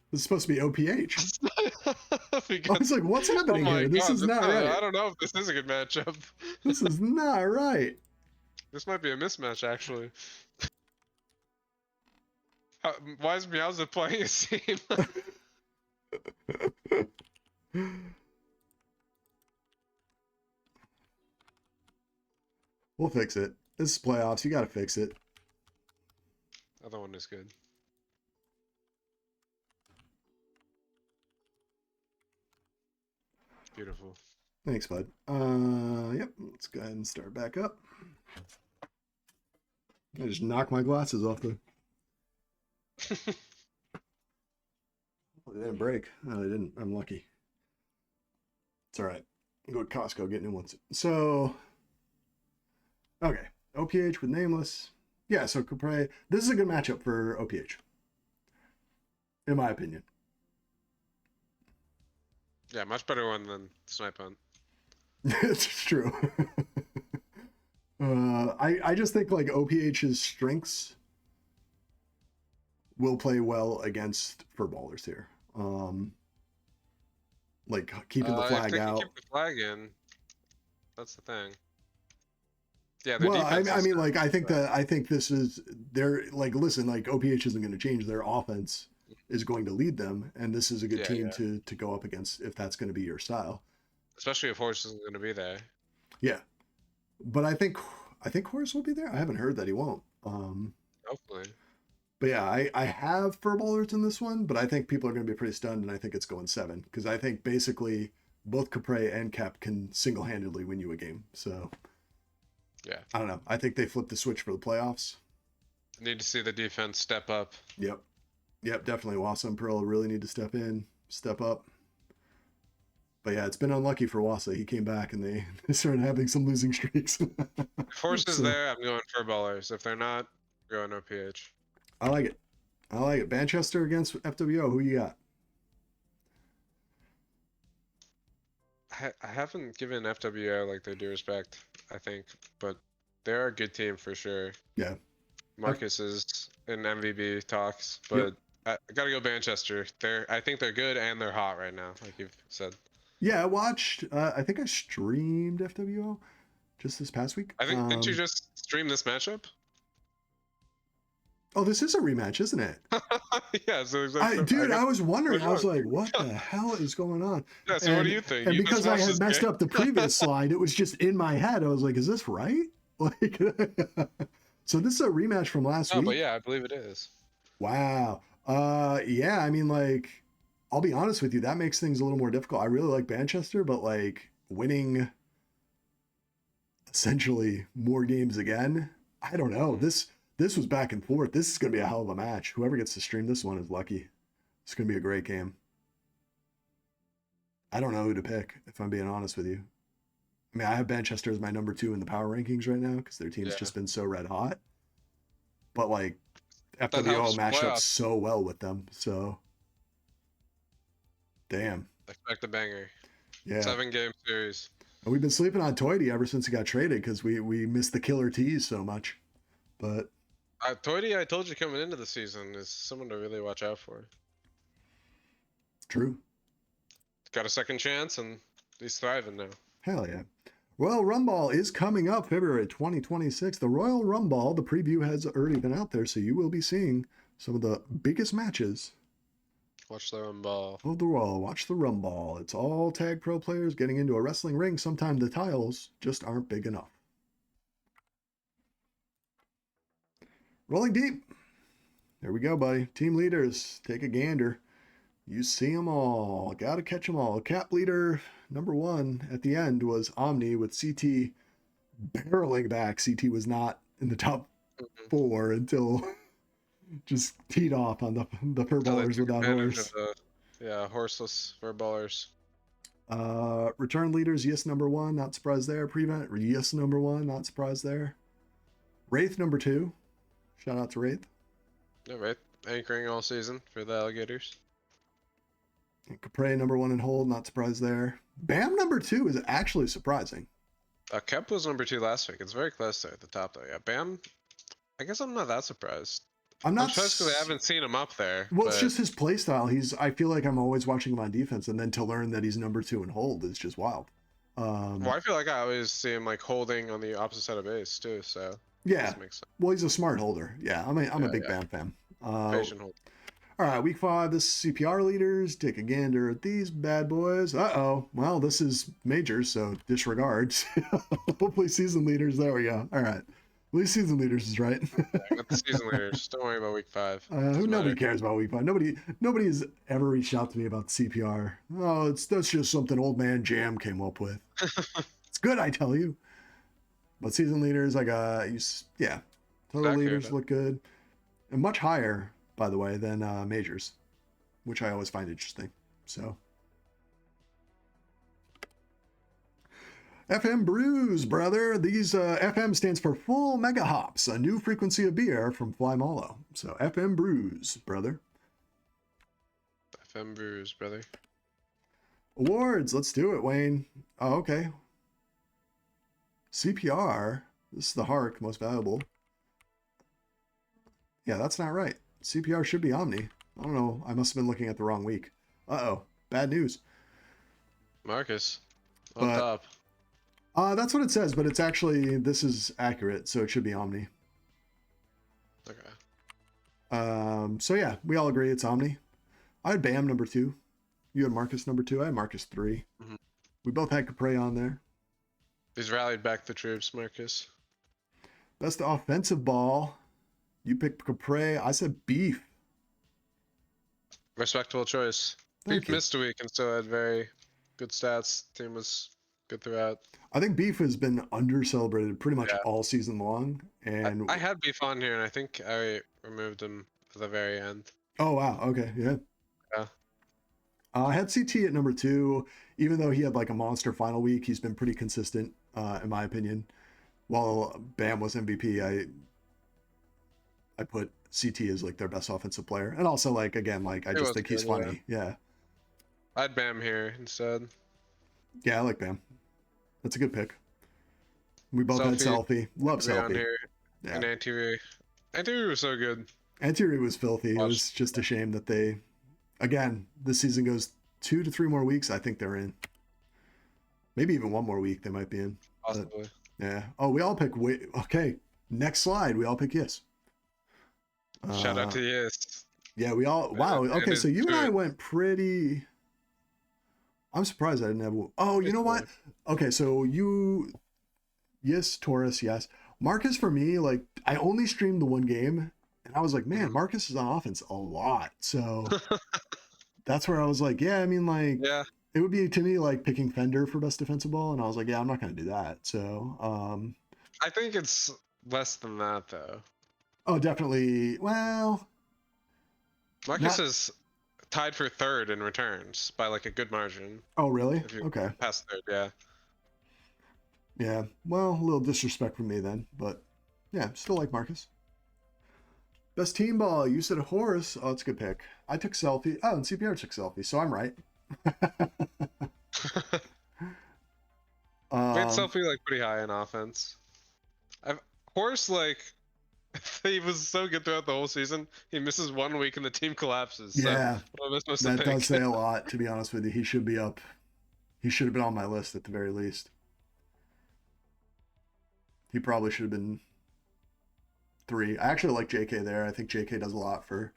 Speaker 1: This is supposed to be OPH. I was like, what's happening here? This is not right.
Speaker 2: I don't know if this is a good matchup.
Speaker 1: This is not right.
Speaker 2: This might be a mismatch, actually. Why is Meowza playing a scene?
Speaker 1: We'll fix it. This is playoffs. You got to fix it.
Speaker 2: Other one is good. Beautiful.
Speaker 1: Thanks, bud. Yep. Let's go ahead and start back up. I just knocked my glasses off the. Oh, they didn't break. No, they didn't. I'm lucky. It's all right. Go to Costco, get new ones. So, okay. OPH with Nameless. Yeah, so Capre. This is a good matchup for OPH. In my opinion.
Speaker 2: Yeah, much better one than Snipe Hunt.
Speaker 1: It's true. I just think like OPH's strengths will play well against Furballers here. Like keeping the flag out.
Speaker 2: Keep the flag in. That's the thing. Yeah.
Speaker 1: Well, I mean, like I think this is they're like listen, like OPH isn't going to change. Their offense is going to lead them, and this is a good team to go up against if that's going to be your style.
Speaker 2: Especially if Horse isn't going to be there.
Speaker 1: Yeah, but I think Horse will be there. I haven't heard that he won't.
Speaker 2: Hopefully.
Speaker 1: But yeah, I have Furballers in this one, but I think people are going to be pretty stunned, and I think it's going 7 because I think basically both Capre and Cap can single-handedly win you a game. So
Speaker 2: yeah,
Speaker 1: I don't know. I think they flipped the switch for the playoffs.
Speaker 2: Need to see the defense step up.
Speaker 1: Yep, definitely. Wassam and Pearl really need to step up. But yeah, it's been unlucky for Wasa. He came back and they started having some losing streaks.
Speaker 2: If Horse is
Speaker 1: So,
Speaker 2: there, I'm going for ballers. If they're not, I'm going OPH.
Speaker 1: I like it. I like it. Manchester against FWO. Who you got?
Speaker 2: I haven't given FWO like their due respect, I think, but they're a good team for sure.
Speaker 1: Yeah.
Speaker 2: Marcus is in MVP talks,
Speaker 1: Yep.
Speaker 2: but I gotta go Manchester. I think they're good and they're hot right now, like you've said.
Speaker 1: Yeah, I watched. I think I streamed FWO just this past week.
Speaker 2: I think didn't you just stream this matchup?
Speaker 1: Oh, this is a rematch, isn't it?
Speaker 2: Yeah, so
Speaker 1: Dude, I was wondering.
Speaker 2: Which
Speaker 1: I was
Speaker 2: one?
Speaker 1: like, what the hell is going on?
Speaker 2: Yeah, so what do you think?
Speaker 1: And
Speaker 2: You just
Speaker 1: because I
Speaker 2: watched
Speaker 1: had
Speaker 2: this
Speaker 1: messed
Speaker 2: game?
Speaker 1: up the previous slide, it was just in my head. I was like, is this right? Like, so this is a rematch from last
Speaker 2: Oh,
Speaker 1: week.
Speaker 2: but yeah, I believe it is.
Speaker 1: Wow. Yeah, I mean, like, I'll be honest with you, that makes things a little more difficult. I really like Manchester, but like winning essentially more games again, I don't know. This was back and forth. This is gonna be a hell of a match. Whoever gets to stream this one is lucky. It's gonna be a great game. I don't know who to pick, if I'm being honest with you. I mean, I have Manchester as my number 2 in the power rankings right now because their team's just been so red hot. But like FWO matched up so well with them. So damn.
Speaker 2: Expect a banger.
Speaker 1: Yeah.
Speaker 2: 7-game series.
Speaker 1: And we've been sleeping on Toity ever since he got traded because we missed the killer teas so much. But
Speaker 2: Toity, I told you coming into the season, is someone to really watch out for.
Speaker 1: True.
Speaker 2: Got a second chance and he's thriving now.
Speaker 1: Hell yeah. Royal Rumble is coming up February 2026. The Royal Rumble, the preview has already been out there, so you will be seeing some of the biggest matches.
Speaker 2: Watch the Rumble.
Speaker 1: Of the Royal. Watch the Rumble. It's all tag pro players getting into a wrestling ring. Sometimes the tiles just aren't big enough. Rolling deep. There we go, buddy. Team leaders, take a gander. You see them all. Gotta catch them all. Cap leader number 1 at the end was Omni with CT barreling back. CT was not in the top 4 until just teed off on the fur ballers without horse.
Speaker 2: Horseless fur ballers.
Speaker 1: Return leaders, yes, number 1, not surprised there. Prevent, yes, number 1, not surprised there. Wraith number 2. Shout out to Wraith.
Speaker 2: Yeah, right. Anchoring all season for the Alligators.
Speaker 1: And Capre number 1 in hold, not surprised there. Bam number 2 is actually surprising.
Speaker 2: Kemp was number 2 last week. It's very close there at the top though. Yeah, Bam. I guess I'm not that surprised. I'm surprised because I haven't seen him up there.
Speaker 1: Well, it's just his play style. I feel like I'm always watching him on defense, and then to learn that he's number 2 in hold is just wild.
Speaker 2: Well, I feel like I always see him like holding on the opposite side of base too. So
Speaker 1: yeah, well, he's a smart holder. Yeah, I'm a big Bam fan.
Speaker 2: Patient hold.
Speaker 1: All right, week 5. This is CPR leaders. Take a gander at these bad boys. Well, this is majors, so disregards. Hopefully, season leaders. There we go. All right. At least season leaders is right.
Speaker 2: Got the season leaders. Don't worry about week 5.
Speaker 1: Nobody cares about week 5. Nobody's ever reached out to me about CPR. Oh, that's just something old man Jam came up with. It's good, I tell you. But season leaders, I got total leaders look good, and much higher, by the way, than majors, which I always find interesting. So. FM Brews, brother. These FM stands for Full Mega Hops, a new frequency of beer from Fly Mallow. So FM Brews, brother.
Speaker 2: FM Brews, brother.
Speaker 1: Awards, let's do it, Wayne. Oh, okay. CPR, this is the Hark, most valuable. Yeah, that's not right. CPR should be Omni. I don't know. I must have been looking at the wrong week. Uh-oh. Bad news.
Speaker 2: Marcus, on top.
Speaker 1: That's what it says, but it's actually, this is accurate, so it should be Omni.
Speaker 2: Okay.
Speaker 1: So yeah, we all agree it's Omni. I had Bam number 2. You had Marcus number 2. I had Marcus 3. Mm-hmm. We both had Capre on there.
Speaker 2: He's rallied back the troops, Marcus.
Speaker 1: Best offensive ball. You picked Capre. I said Beef.
Speaker 2: Respectable choice. Beef missed a week and still had very good stats. Team was good throughout.
Speaker 1: I think Beef has been under-celebrated pretty much all season long. And
Speaker 2: I had Beef on here, and I think I removed him at the very end.
Speaker 1: Oh, wow. Okay, yeah.
Speaker 2: Yeah.
Speaker 1: I had CT at number 2, even though he had like a monster final week. He's been pretty consistent, in my opinion. While Bam was MVP, I put CT as like their best offensive player, and also like again, like I
Speaker 2: He
Speaker 1: just
Speaker 2: was
Speaker 1: think he's
Speaker 2: good,
Speaker 1: funny. Yeah,
Speaker 2: I'd Bam here instead.
Speaker 1: yeah, I like Bam. That's a good pick. We both had
Speaker 2: Selfie
Speaker 1: Selfie. Love
Speaker 2: to be on
Speaker 1: Selfie.
Speaker 2: here.
Speaker 1: Yeah,
Speaker 2: And Anti-Ray. Anti-Ray was so good.
Speaker 1: Antieri was filthy. It was just a shame that they, again, this season goes 2 to 3 more weeks. I think they're in. Maybe even 1 more week they might be in.
Speaker 2: Possibly.
Speaker 1: But, yeah. Oh, we all pick. Okay. Next slide. We all pick yes.
Speaker 2: Shout out to Yes.
Speaker 1: Yeah, we all. Wow. Okay, so you and I went pretty. I'm surprised I didn't have. Oh, you know what? Okay, so you. Yes, Taurus. Yes, Marcus. For me, like I only streamed the 1 game, and I was like, man, Marcus is on offense a lot. So that's where I was like, yeah. I mean, like,
Speaker 2: yeah.
Speaker 1: It would be to me like picking Fender for best defensive ball, and I was like, yeah, I'm not gonna do that. So.
Speaker 2: I think it's less than that though.
Speaker 1: Oh, definitely. Well.
Speaker 2: Marcus is tied for 3rd in returns by like a good margin.
Speaker 1: Oh, really? Okay.
Speaker 2: Past 3rd, yeah.
Speaker 1: Yeah. Well, a little disrespect from me then, but yeah, still like Marcus. Best team ball. You said a Horace. Oh, that's a good pick. I took Selfie. Oh, and CPR took Selfie, so I'm right.
Speaker 2: We had Selfie like pretty high in offense. Horace like he was so good throughout the whole season. He misses 1 week and the team collapses.
Speaker 1: Yeah,
Speaker 2: so
Speaker 1: that does say a lot. To be honest with you, he should be up. He should have been on my list at the very least. He probably should have been 3. I actually like JK there. I think JK does a lot for.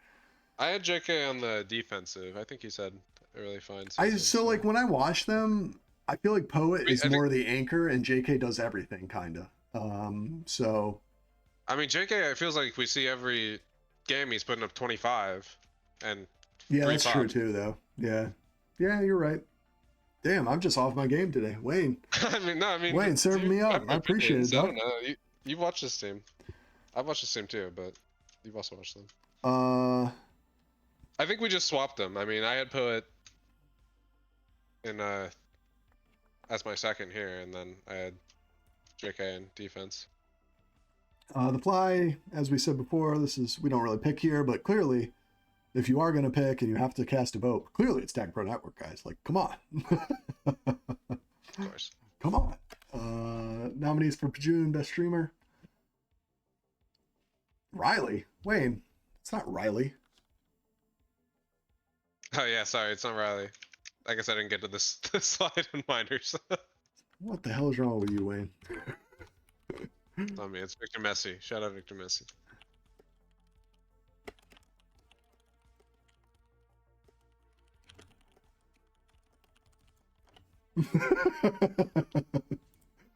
Speaker 2: I had JK on the defensive. I think he said a really fine
Speaker 1: season. Like when I watch them, I feel like Poet is more the anchor and JK does everything kind of. So.
Speaker 2: I mean, JK, it feels like we see every game he's putting up 25 and.
Speaker 1: Yeah, that's true too, though. Yeah, you're right. Damn, I'm just off my game today, Wayne.
Speaker 2: I mean,
Speaker 1: Wayne, serve me up. I appreciate it.
Speaker 2: I don't know. You watch this team. I've watched this team too, but you've also watched them. I think we just swapped them. I mean, I had Poet in as my second here, and then I had JK in defense.
Speaker 1: The fly, as we said before, we don't really pick here, but clearly, if you are going to pick and you have to cast a vote, clearly it's Tag Pro Network, guys. Like, come on.
Speaker 2: Of course.
Speaker 1: Come on. Nominees for June Best Streamer. Riley. Wayne. It's not Riley.
Speaker 2: Oh, yeah, sorry. It's not Riley. I guess I didn't get to this slide in minors.
Speaker 1: What the hell is wrong with you, Wayne?
Speaker 2: It's not me. It's Victor Messi. Shout out Victor Messi.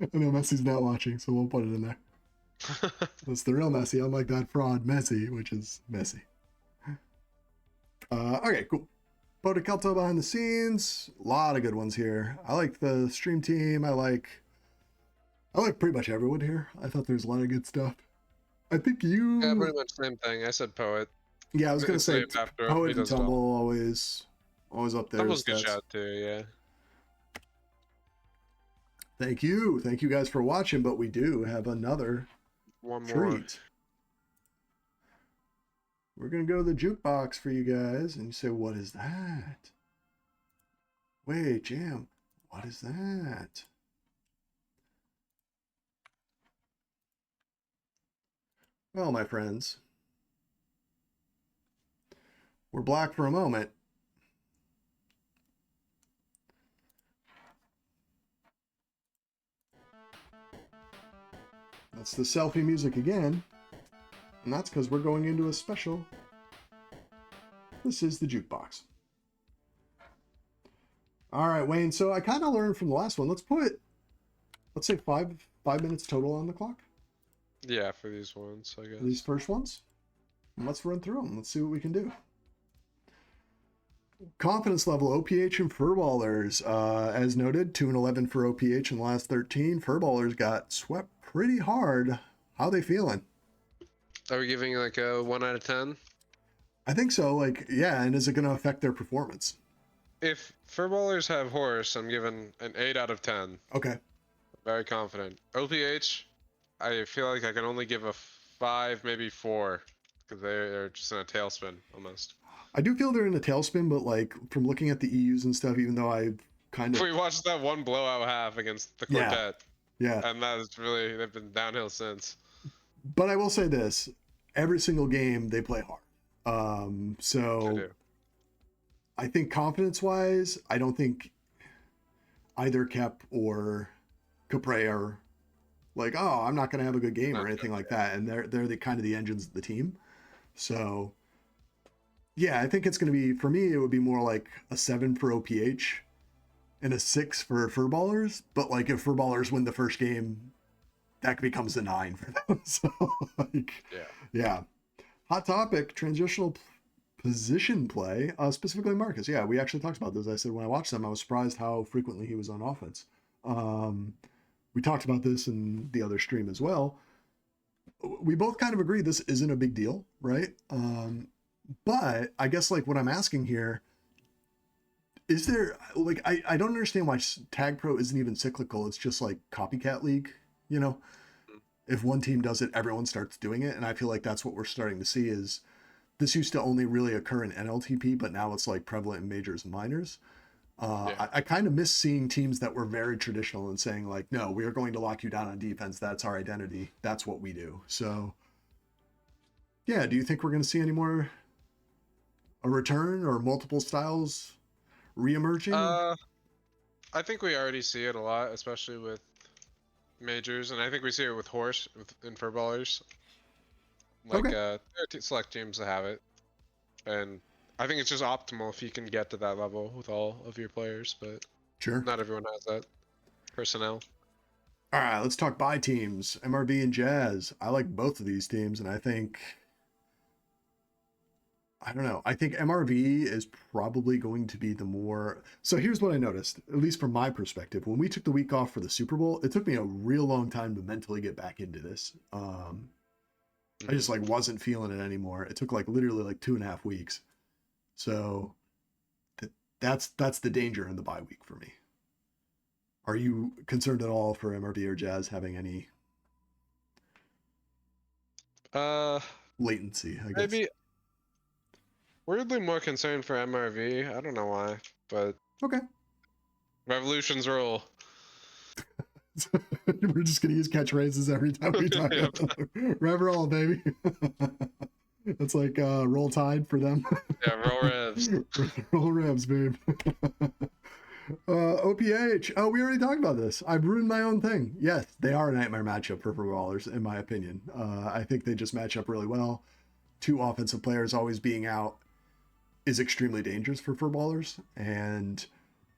Speaker 1: I know Messi's not watching, so we'll put it in there. That's the real Messi, unlike that fraud Messi, which is Messi. Okay, cool. Bodekelto behind the scenes. A lot of good ones here. I like the stream team. I like pretty much everyone here. I thought there's a lot of good stuff. I think you...
Speaker 2: Yeah, pretty much same thing. I said Poet.
Speaker 1: Yeah, I was going to say Poet and Tumble always up there.
Speaker 2: Tumble's a good shot too, yeah.
Speaker 1: Thank you guys for watching, but we do have another treat. We're gonna go to the jukebox for you guys, and you say, "What is that?" Wait, Jam, what is that? Well, my friends, we're black for a moment. That's the selfie music again. And that's because we're going into a special. This is the jukebox. All right, Wayne. So I kind of learned from the last one. Let's say five minutes total on the clock.
Speaker 2: Yeah, for these ones, I guess.
Speaker 1: These first ones. And let's run through them. Let's see what we can do. Confidence level, OPH and Furballers. As noted, 2-11 for OPH in the last 13. Furballers got swept pretty hard. How are they feeling?
Speaker 2: Are we giving like a 1 out of 10?
Speaker 1: I think so. Like, yeah, and is it going to affect their performance?
Speaker 2: if furballers have horse, I'm giving an 8 out of 10.
Speaker 1: Okay.
Speaker 2: Very confident. OPH, I feel like I can only give a 5, maybe 4, because they're just in a tailspin almost.
Speaker 1: I do feel they're in a tailspin, but like from looking at the EUs and stuff, even though I've kind of
Speaker 2: We watched that one blowout half against the
Speaker 1: Yeah.
Speaker 2: quartet,
Speaker 1: yeah.
Speaker 2: and that is really, they've been downhill since.
Speaker 1: But I will say this: every single game they play hard.
Speaker 2: I
Speaker 1: So
Speaker 2: do.
Speaker 1: I think confidence-wise, I don't think either Kep or Capre are like, oh, I'm not going to have a good game or anything like that. And they're the kind of the engines of the team. So yeah, I think it's going to be, for me, it would be more like a 7 for OPH and a 6 for furballers. But like if furballers win the first game, that becomes a 9 for them. So like, yeah. Hot topic, transitional position play, specifically Marcus. Yeah, we actually talked about this. I said when I watched them, I was surprised how frequently he was on offense. We talked about this in the other stream as well. We both kind of agree this isn't a big deal, right? But I guess like what I'm asking here, is there like, I don't understand why Tag Pro isn't even cyclical. It's just like copycat league, you know? If one team does it, everyone starts doing it. And I feel like that's what we're starting to see is this used to only really occur in NLTP, but now it's like prevalent in majors and minors. I kind of miss seeing teams that were very traditional and saying like, no, we are going to lock you down on defense. That's our identity. That's what we do. So yeah, do you think we're going to see any more a return or multiple styles reemerging?
Speaker 2: I think we already see it a lot, especially with majors, and I think we see it with horse in furballers. Like, there are select teams that have it, and I think it's just optimal if you can get to that level with all of your players, but
Speaker 1: Sure.
Speaker 2: not everyone has that personnel.
Speaker 1: All right, let's talk bye teams, MRV and Jazz. I like both of these teams, and I think MRV is probably going to be the more. So here's what I noticed, at least from my perspective. When we took the week off for the Super Bowl, it took me a real long time to mentally get back into this. I just like wasn't feeling it anymore. It took like literally like 2.5 weeks. So that's the danger in the bye week for me. Are you concerned at all for MRV or Jazz having any latency, I guess?
Speaker 2: Maybe weirdly more concerned for MRV. I don't know why, but
Speaker 1: okay.
Speaker 2: Revolutions rule.
Speaker 1: We're just gonna use catchphrases every time we talk. Rev roll, baby. That's like roll tide for them.
Speaker 2: Yeah, roll revs.
Speaker 1: Roll revs, babe. OPH. Oh, we already talked about this. I've ruined my own thing. Yes, they are a nightmare matchup for ballers, in my opinion. I think they just match up really well. 2 offensive players always being out is extremely dangerous for ballers. And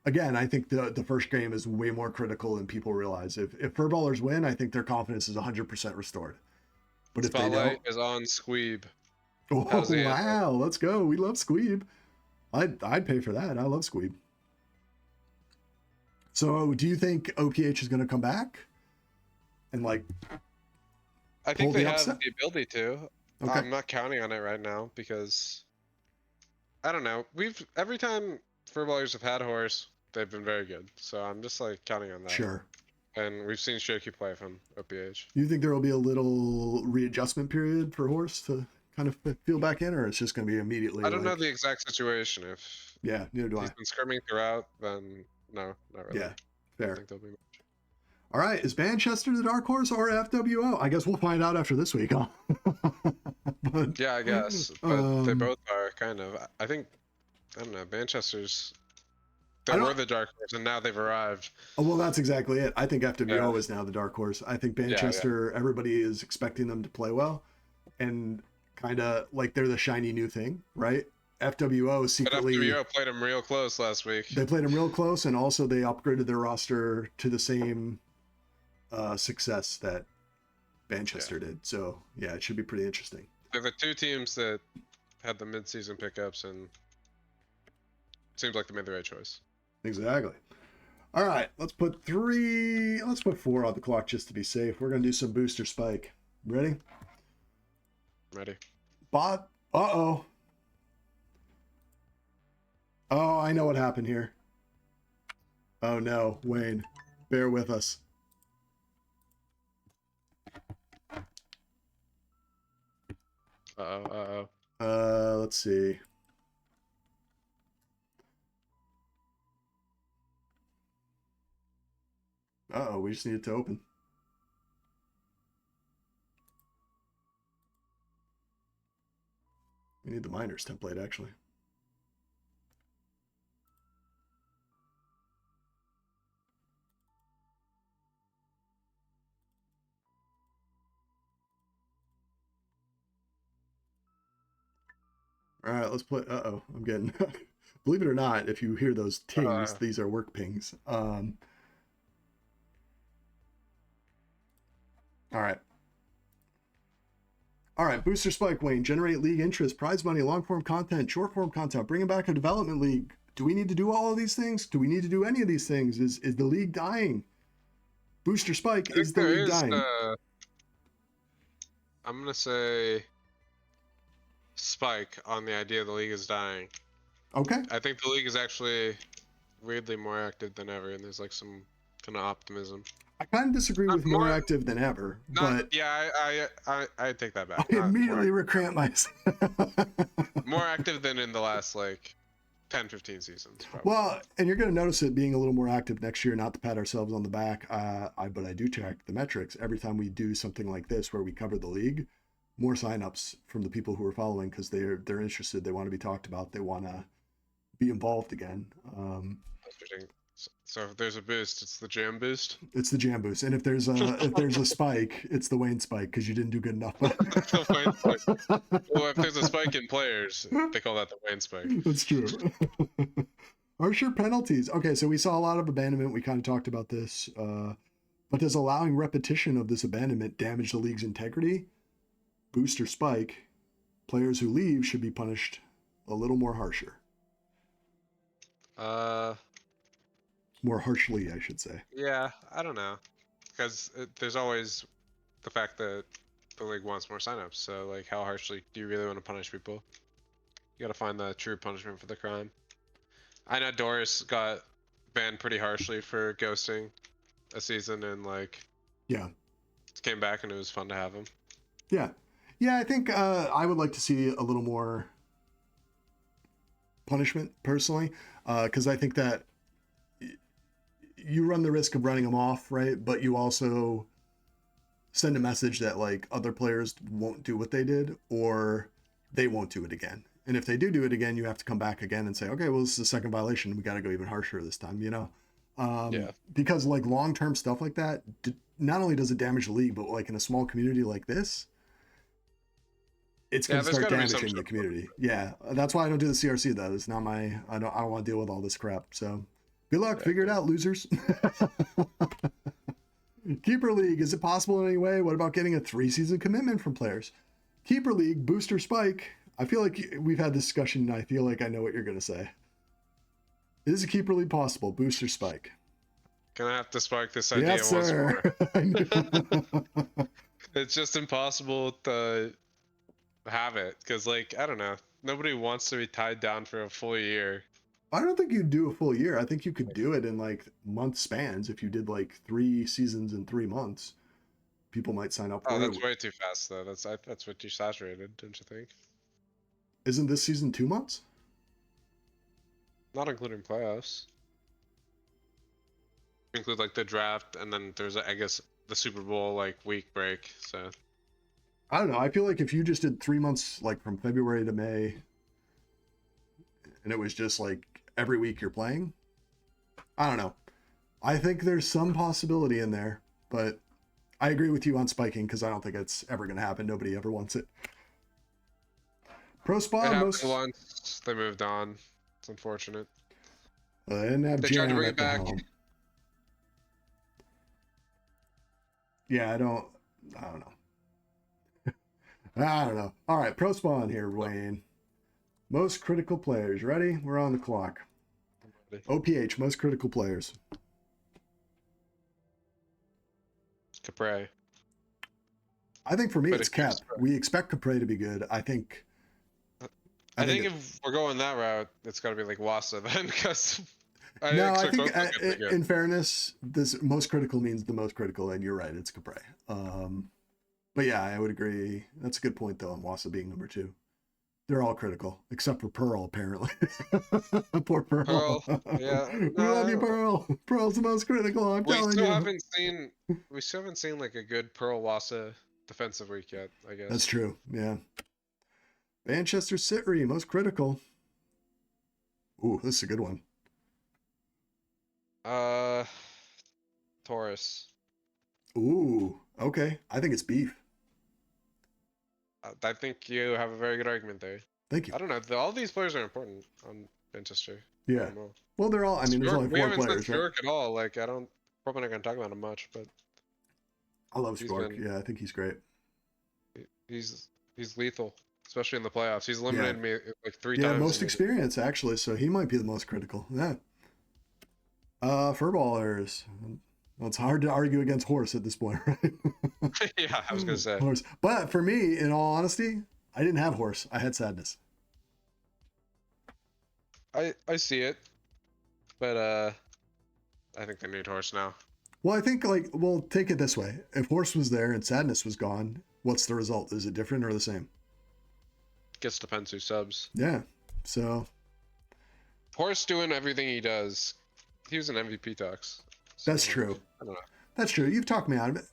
Speaker 1: again, I think the first game is way more critical than people realize. If furballers win, I think their confidence is 100% restored. But if
Speaker 2: Spotlight
Speaker 1: they don't,
Speaker 2: is on Squeeb.
Speaker 1: oh wow, let's go. We love Squeeb. I'd pay for that. I love Squeeb. So, do you think OPH is going to come back? And like,
Speaker 2: I think they have
Speaker 1: upset?
Speaker 2: the ability to.
Speaker 1: Okay.
Speaker 2: I'm not counting on it right now because I don't know. Every time furballers have had horse, they've been very good. So I'm just like counting on that.
Speaker 1: Sure.
Speaker 2: And we've seen Shaky play from OPH.
Speaker 1: Do you think there will be a little readjustment period for horse to kind of feel back in, or it's just going to be immediately?
Speaker 2: I don't know the exact situation. If
Speaker 1: neither do I.
Speaker 2: He's been scrimming throughout, then no, not really.
Speaker 1: Yeah, fair.
Speaker 2: I think there'll be much.
Speaker 1: All right, is Manchester the dark horse or FWO? I guess we'll find out after this week, huh? But,
Speaker 2: yeah, I guess. But they both are kind of. I don't know. Manchester's. They were the dark horse, and now they've arrived.
Speaker 1: Oh, well, that's exactly it. I think FWO is now the dark horse. I think Manchester, everybody is expecting them to play well, and kind of like they're the shiny new thing, right? FWO secretly.
Speaker 2: But FWO played them real close last week.
Speaker 1: They played them real close, and also they upgraded their roster to the same success that Manchester did. So yeah, it should be pretty interesting.
Speaker 2: They're the 2 teams that had the mid-season pickups, and it seems like they made the right choice.
Speaker 1: Exactly. All right, let's put 4 on the clock just to be safe. We're gonna do some booster spike. Ready?
Speaker 2: Ready.
Speaker 1: Bot. Oh, I know what happened here. Oh no, Wayne, bear with us.
Speaker 2: Uh-oh.
Speaker 1: Let's see. Uh-oh, we just need it to open. We need the miners template, actually. All right, let's play. Uh-oh, I'm getting... Believe it or not, if you hear those tings, these are work pings. All right. All right, Booster Spike, Wayne. Generate league interest, prize money, long-form content, short-form content. Bringing back a development league. Do we need to do all of these things? Do we need to do any of these things? Is the league dying? Booster Spike, is the league dying?
Speaker 2: I'm going to say Spike on the idea the league is dying.
Speaker 1: Okay.
Speaker 2: I think the league is actually weirdly more active than ever, and there's like some kind of optimism.
Speaker 1: I kind of disagree with more active than ever, but
Speaker 2: yeah, I take that back.
Speaker 1: I immediately recant myself.
Speaker 2: More active than in the last like 10-15 seasons. Probably.
Speaker 1: Well, and you're going to notice it being a little more active next year. Not to pat ourselves on the back, but I do check the metrics every time we do something like this where we cover the league. More signups from the people who are following because they're interested. They want to be talked about. They want to be involved again.
Speaker 2: So if there's a boost, it's the jam boost.
Speaker 1: It's the jam boost, and if there's a spike, it's the Wayne spike because you didn't do good enough.
Speaker 2: The Wayne spike. Well, if there's a spike in players, they call that the Wayne spike.
Speaker 1: That's true. Harsher penalties. Okay, so we saw a lot of abandonment. We kind of talked about this, but does allowing repetition of this abandonment damage the league's integrity? Boost or spike? Players who leave should be punished a little more harsher. More harshly, I should say.
Speaker 2: Yeah, I don't know, because there's always the fact that the league wants more signups. So, like, how harshly do you really want to punish people? You got to find the true punishment for the crime. I know Doris got banned pretty harshly for ghosting a season, and like,
Speaker 1: yeah,
Speaker 2: came back and it was fun to have him.
Speaker 1: Yeah. I think I would like to see a little more punishment personally, because I think that you run the risk of running them off, right? But you also send a message that like other players won't do what they did, or they won't do it again. And if they do it again, you have to come back again and say, okay, well, this is the second violation. We got to go even harsher this time, you know? Yeah. Because like long-term stuff like that, not only does it damage the league, but like in a small community like this, it's going to start damaging the community. Yeah. That's why I don't do the CRC though. It's not my, I don't want to deal with all this crap. So good luck. Figure it out, losers. Keeper League, is it possible in any way? What about getting a 3-season commitment from players? Keeper League, Booster Spike. I feel like we've had this discussion, and I feel like I know what you're going to say. Is a Keeper League possible? Booster Spike.
Speaker 2: Gonna have to spark this idea once more. It's just impossible to have it, because, like, I don't know. Nobody wants to be tied down for a full year.
Speaker 1: I don't think you'd do a full year. I think you could do it in like month spans. If you did like 3 seasons in 3 months, people might sign up for it.
Speaker 2: Oh, that's way too fast though. That's way too saturated, don't you think?
Speaker 1: Isn't this season 2 months?
Speaker 2: Not including playoffs. Include like the draft, and then there's I guess the Super Bowl like week break. So
Speaker 1: I don't know. I feel like if you just did 3 months, like from February to May, and it was just like every week you're playing, I don't know. I think there's some possibility in there, but I agree with you on spiking because I don't think it's ever going to happen. Nobody ever wants it. Pro Spawn,
Speaker 2: once they moved on. It's unfortunate.
Speaker 1: They didn't have Jam at the helm. Yeah, I don't know. I don't know. All right, Pro Spawn here, Wayne. Most critical players. Ready? We're on the clock. OPH, most critical players.
Speaker 2: Capre.
Speaker 1: I think for me it's Cap. We expect Capre to be good. I think
Speaker 2: I think if we're going that route, it's got to be like Wassa then, because I
Speaker 1: no, I
Speaker 2: expect
Speaker 1: think
Speaker 2: both of them to be good.
Speaker 1: in fairness, this most critical means the most critical, and you're right, it's Capre. But yeah, I would agree. That's a good point though on Wassa being number 2. They're all critical, except for Pearl, apparently. Poor Pearl.
Speaker 2: Pearl, yeah,
Speaker 1: We love you,
Speaker 2: no,
Speaker 1: Pearl. Pearl's the most critical, I'm
Speaker 2: we
Speaker 1: telling
Speaker 2: still
Speaker 1: you.
Speaker 2: haven't seen like a good Pearl Wassa defensive week yet, I guess.
Speaker 1: That's true, yeah. Manchester City, most critical. Ooh, this is a good one.
Speaker 2: Taurus.
Speaker 1: Ooh, okay. I think it's beef.
Speaker 2: I think you have a very good argument there.
Speaker 1: Thank you.
Speaker 2: I don't know. All these players are important on Manchester.
Speaker 1: Yeah. Well, they're all, I mean, there's only 4
Speaker 2: we haven't
Speaker 1: players,
Speaker 2: said
Speaker 1: right?
Speaker 2: York at all. Like, probably not going to talk about him much, but
Speaker 1: I love Stork. Yeah, I think he's great.
Speaker 2: He's lethal, especially in the playoffs. He's eliminated me like 3 times.
Speaker 1: Yeah, most experience, actually, so he might be the most critical. Yeah. Furballers. Well, it's hard to argue against Horse at this point, right?
Speaker 2: Yeah, I was going to say.
Speaker 1: Horse. But for me, in all honesty, I didn't have Horse. I had Sadness.
Speaker 2: I see it, but I think they need Horse now.
Speaker 1: Well, I think, like, we'll take it this way. If Horse was there and Sadness was gone, what's the result? Is it different or the same?
Speaker 2: Guess depends who subs.
Speaker 1: Yeah, so...
Speaker 2: Horse doing everything he does. He was in MVP talks.
Speaker 1: So, that's true.
Speaker 2: I don't know.
Speaker 1: That's true. You've talked me out of it.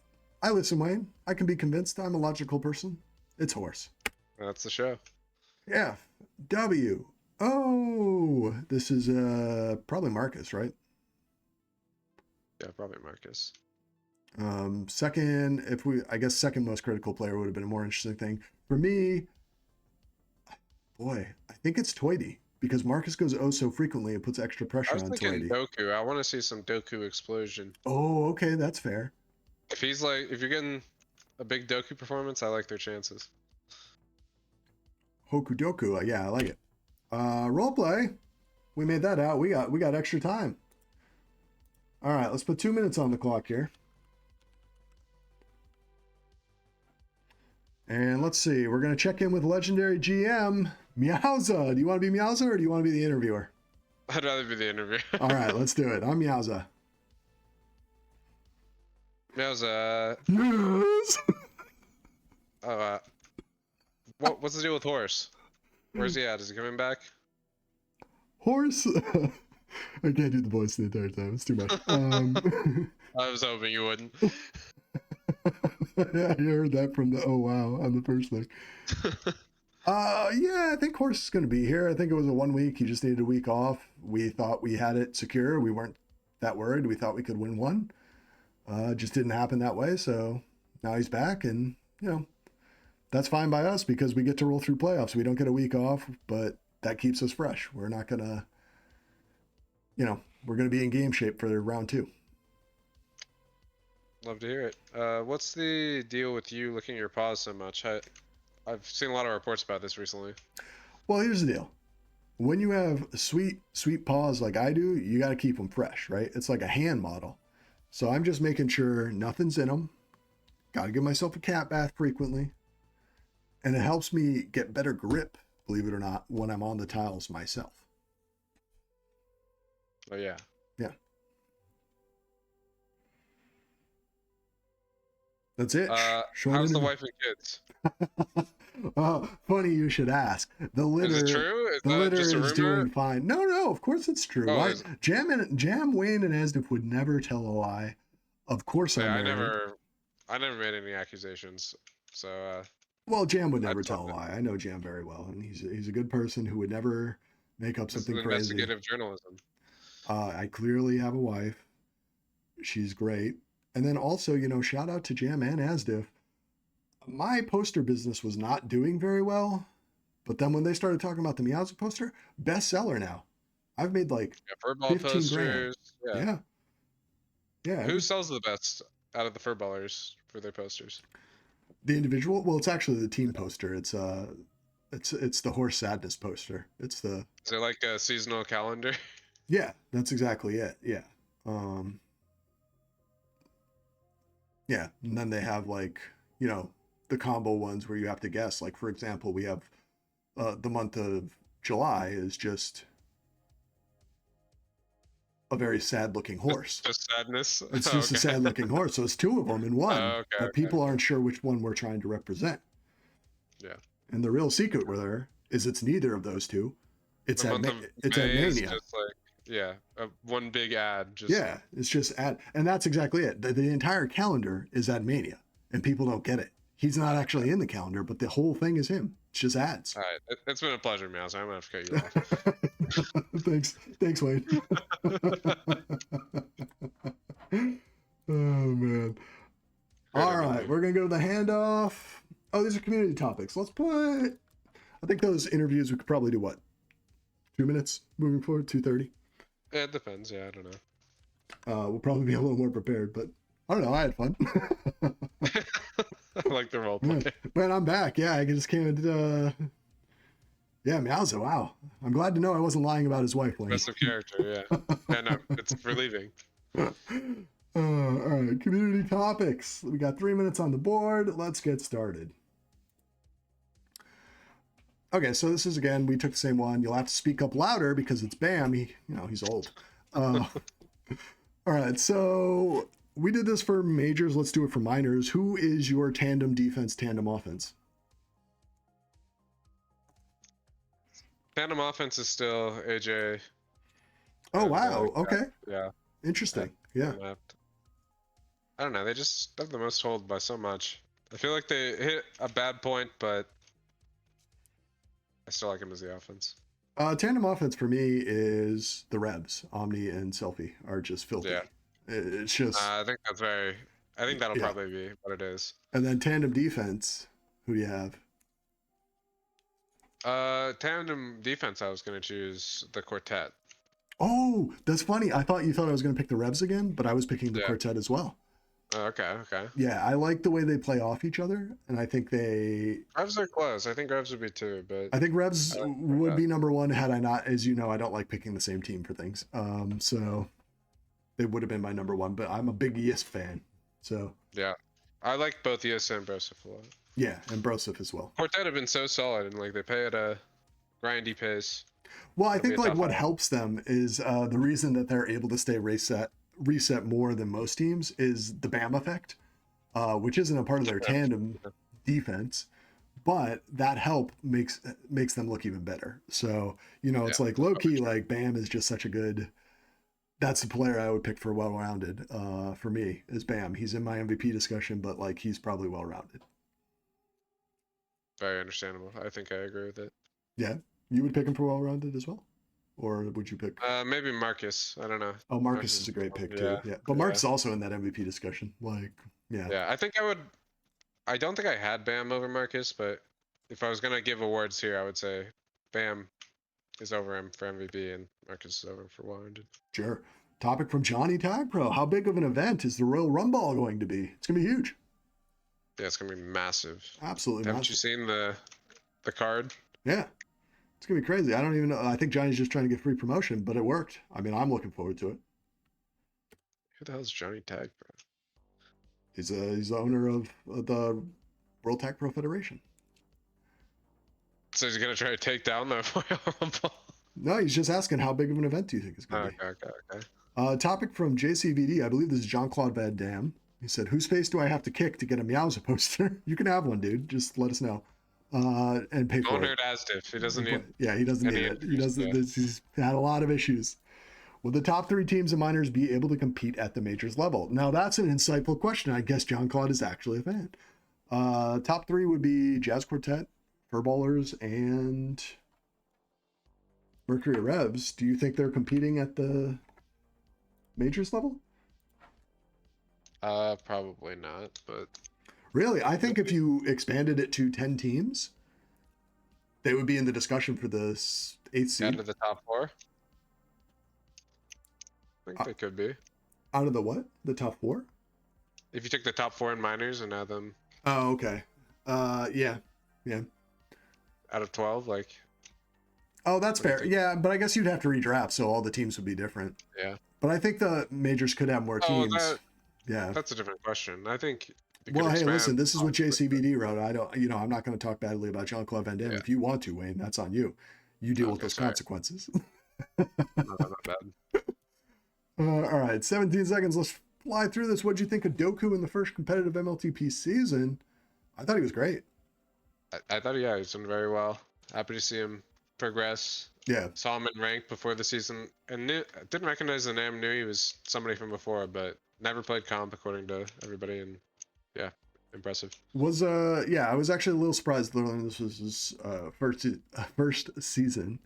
Speaker 1: I listen, Wayne. I can be convinced. I'm a logical person. It's Horse.
Speaker 2: That's the show.
Speaker 1: Yeah. W. Oh, this is probably Marcus, right?
Speaker 2: Yeah, probably Marcus.
Speaker 1: Second, I guess second most critical player would have been a more interesting thing. For me, boy, I think it's Toity, because Marcus goes oh so frequently and puts extra pressure on Toity.
Speaker 2: Doku. I want to see some Doku explosion.
Speaker 1: Oh, okay, that's fair.
Speaker 2: If you're getting a big Doku performance, I like their chances.
Speaker 1: Hoku Doku, yeah, I like it. Roleplay. We made that out. We got extra time. All right, let's put 2 minutes on the clock here. And let's see. We're going to check in with legendary GM, Meowza. Do you want to be Meowza or do you want to be the interviewer?
Speaker 2: I'd rather be the interviewer.
Speaker 1: All right, let's do it. I'm Meowza.
Speaker 2: Meowza.
Speaker 1: Yes.
Speaker 2: What's the deal with Horse? Where's he at? Is he coming back?
Speaker 1: Horse. I can't do the voice the entire time. It's too much.
Speaker 2: I was hoping you wouldn't.
Speaker 1: Yeah, you heard that from the oh wow on the first thing. Yeah, I think Horse is going to be here. I think it was a 1 week. He just needed a week off. We thought we had it secure. We weren't that worried. We thought we could win one. Just didn't happen that way. So now he's back, and that's fine by us because we get to roll through playoffs. We don't get a week off, but that keeps us fresh. We're not gonna, we're gonna be in game shape for round 2.
Speaker 2: Love to hear it. What's the deal with you licking your paws so much? I've seen a lot of reports about this recently.
Speaker 1: Well, here's the deal. When you have sweet paws like I do, you got to keep them fresh, right? It's like a hand model. So I'm just making sure nothing's in them. Got to give myself a cat bath frequently. And it helps me get better grip, believe it or not, when I'm on the tiles myself.
Speaker 2: Oh, yeah.
Speaker 1: Yeah. That's it.
Speaker 2: How's the wife and kids?
Speaker 1: Funny you should ask. The litter.
Speaker 2: Is it true?
Speaker 1: The litter is doing fine. No, of course it's true.
Speaker 2: Oh,
Speaker 1: Jam, Wayne, and Esdip would never tell a lie. Of course
Speaker 2: I never made any accusations. So
Speaker 1: well, Jam would never tell a lie. I know Jam very well, and he's a good person who would never make up something crazy.
Speaker 2: Investigative journalism.
Speaker 1: I clearly have a wife. She's great. And then also, shout out to Jam and Asdiff. My poster business was not doing very well, but then when they started talking about the Meowza poster, bestseller now. I've made like 15
Speaker 2: posters.
Speaker 1: Grand. Yeah.
Speaker 2: Who sells the best out of the furballers for their posters?
Speaker 1: The individual? Well, it's actually the team poster. It's the Horse Sadness poster. Is
Speaker 2: it like a seasonal calendar?
Speaker 1: Yeah, that's exactly it. Yeah. Yeah, and then they have like, the combo ones where you have to guess. Like, for example, we have the month of July is just a very sad looking horse.
Speaker 2: Just sadness.
Speaker 1: It's
Speaker 2: Oh,
Speaker 1: just a
Speaker 2: okay.
Speaker 1: sad looking horse. So it's two of them in one,
Speaker 2: Oh, okay,
Speaker 1: but
Speaker 2: okay.
Speaker 1: people aren't sure which one we're trying to represent.
Speaker 2: Yeah.
Speaker 1: And the real secret with her is it's neither of those two. It's
Speaker 2: The month of May is
Speaker 1: Admania.
Speaker 2: just like, yeah, one big ad. Just
Speaker 1: Yeah, it's just ad, and that's exactly it. The entire calendar is Admania, and people don't get it. He's not actually in the calendar, but the whole thing is him. It's just ads.
Speaker 2: All right, it's been a pleasure, Meows. I'm gonna have to cut you off.
Speaker 1: Thanks, Wayne. Oh man. All right, we're gonna go to the handoff. Oh, these are community topics. Let's put. I think those interviews we could probably do what? 2 minutes moving forward. 2:30.
Speaker 2: Yeah, it depends. Yeah, I don't know.
Speaker 1: We'll probably be a little more prepared, but I don't know. I had fun.
Speaker 2: I like the role play.
Speaker 1: Man, I'm back. Yeah, I just came and yeah, Meowza. Wow, I'm glad to know I wasn't lying about his wife.
Speaker 2: Best of character. Yeah. Yeah, no, it's relieving.
Speaker 1: All right, community topics. We got 3 minutes on the board. Let's get started. Okay, so this is again, we took the same one. You'll have to speak up louder because it's Bam. He's old. All right, so we did this for majors. Let's do it for minors. Who is your tandem defense, tandem offense?
Speaker 2: Tandem offense is still AJ.
Speaker 1: Oh, wow. Okay.
Speaker 2: Yeah.
Speaker 1: Interesting. Yeah.
Speaker 2: I don't know. They just have the most hold by so much. I feel like they hit a bad point, but I still like him as the offense.
Speaker 1: Tandem offense for me is the Revs. Omni and Selfie are just filthy.
Speaker 2: Yeah.
Speaker 1: It's just.
Speaker 2: I think that'll probably be what it is.
Speaker 1: And then tandem defense. Who do you have?
Speaker 2: Tandem defense. I was gonna choose the quartet.
Speaker 1: Oh, that's funny. I thought I was going to pick the Revs again, but I was picking the quartet as well.
Speaker 2: Okay.
Speaker 1: Yeah, I like the way they play off each other, and I think
Speaker 2: Revs are close. I think Revs would be two, but
Speaker 1: I think Revs would be number one had I not, as you know, I don't like picking the same team for things. So they would have been my number one, but I'm a big Yis fan. So
Speaker 2: yeah, I like both Yis and Broseph a lot.
Speaker 1: Yeah, and Broseph as well.
Speaker 2: Quartet have been so solid, and like they play at a grindy pace.
Speaker 1: Well, I think like what helps them is the reason that they're able to stay reset more than most teams is the BAM effect, which isn't a part of their tandem defense, but that help makes them look even better. So, it's like low key, like BAM is just such a good, that's the player I would pick for well-rounded for me is BAM. He's in my MVP discussion, but like he's probably well-rounded.
Speaker 2: Very understandable. I think I agree with it.
Speaker 1: Yeah. You would pick him for well-rounded as well? Or would you pick?
Speaker 2: Maybe Marcus. I don't know.
Speaker 1: Oh, Marcus is a great pick too. Yeah. But Marcus is also in that MVP discussion.
Speaker 2: Yeah, I think I would. I don't think I had Bam over Marcus, but if I was going to give awards here, I would say Bam is over him for MVP and Marcus is over him for well-rounded.
Speaker 1: Sure. Topic from Johnny Tag Pro. How big of an event is the Royal Rumble going to be? It's going to be huge.
Speaker 2: Yeah, it's going to be massive.
Speaker 1: Absolutely
Speaker 2: Haven't you seen the card?
Speaker 1: Yeah. It's going to be crazy. I don't even know. I think Johnny's just trying to get free promotion, but it worked. I mean, I'm looking forward to it.
Speaker 2: Who the hell is Johnny Tag Pro?
Speaker 1: He's the owner of the World Tag Pro Federation.
Speaker 2: So he's going to try to take down the Royal Rumble?
Speaker 1: No, he's just asking how big of an event do you think it's going to be?
Speaker 2: Okay.
Speaker 1: Topic from JCVD. I believe this is Jean-Claude Van Damme. He said, whose face do I have to kick to get a Meowza poster? You can have one, dude. Just let us know. And pay for it.
Speaker 2: Owner Asdiff. He doesn't need.
Speaker 1: Yeah, he doesn't need it. He doesn't. He's had a lot of issues. Will the top 3 teams in minors be able to compete at the majors level? Now that's an insightful question. I guess John Claude is actually a fan. Top 3 would be Jazz Quartet, Furballers, and Mercury Revs. Do you think they're competing at the majors level?
Speaker 2: Probably not, but.
Speaker 1: Really, I think if you expanded it to 10 teams, they would be in the discussion for the 8th seed.
Speaker 2: Out of the top 4? I think they could be.
Speaker 1: Out of the what? The top 4?
Speaker 2: If you took the top 4 in minors and add them.
Speaker 1: Oh, okay. Yeah.
Speaker 2: Out of 12, like.
Speaker 1: Oh, that's fair. Yeah, but I guess you'd have to redraft, so all the teams would be different.
Speaker 2: Yeah.
Speaker 1: But I think the majors could have more teams.
Speaker 2: That's a different question. I think
Speaker 1: Well, hey, listen,
Speaker 2: expand.
Speaker 1: this is what JCVD wrote. I don't, I'm not going to talk badly about Jean-Claude Van Damme.
Speaker 2: Yeah.
Speaker 1: If you want to, Wayne, that's on you. You deal with
Speaker 2: Okay,
Speaker 1: those
Speaker 2: sorry.
Speaker 1: consequences.
Speaker 2: No, not bad.
Speaker 1: All right, 17 seconds. Let's fly through this. What'd you think of Doku in the first competitive MLTP season? I thought he was great.
Speaker 2: I thought, yeah, he's done very well. Happy to see him progress.
Speaker 1: Yeah.
Speaker 2: Saw him in ranked before the season, and didn't recognize the name. Knew he was somebody from before, but never played comp according to everybody. And yeah, impressive.
Speaker 1: I was actually a little surprised learning this was his first season.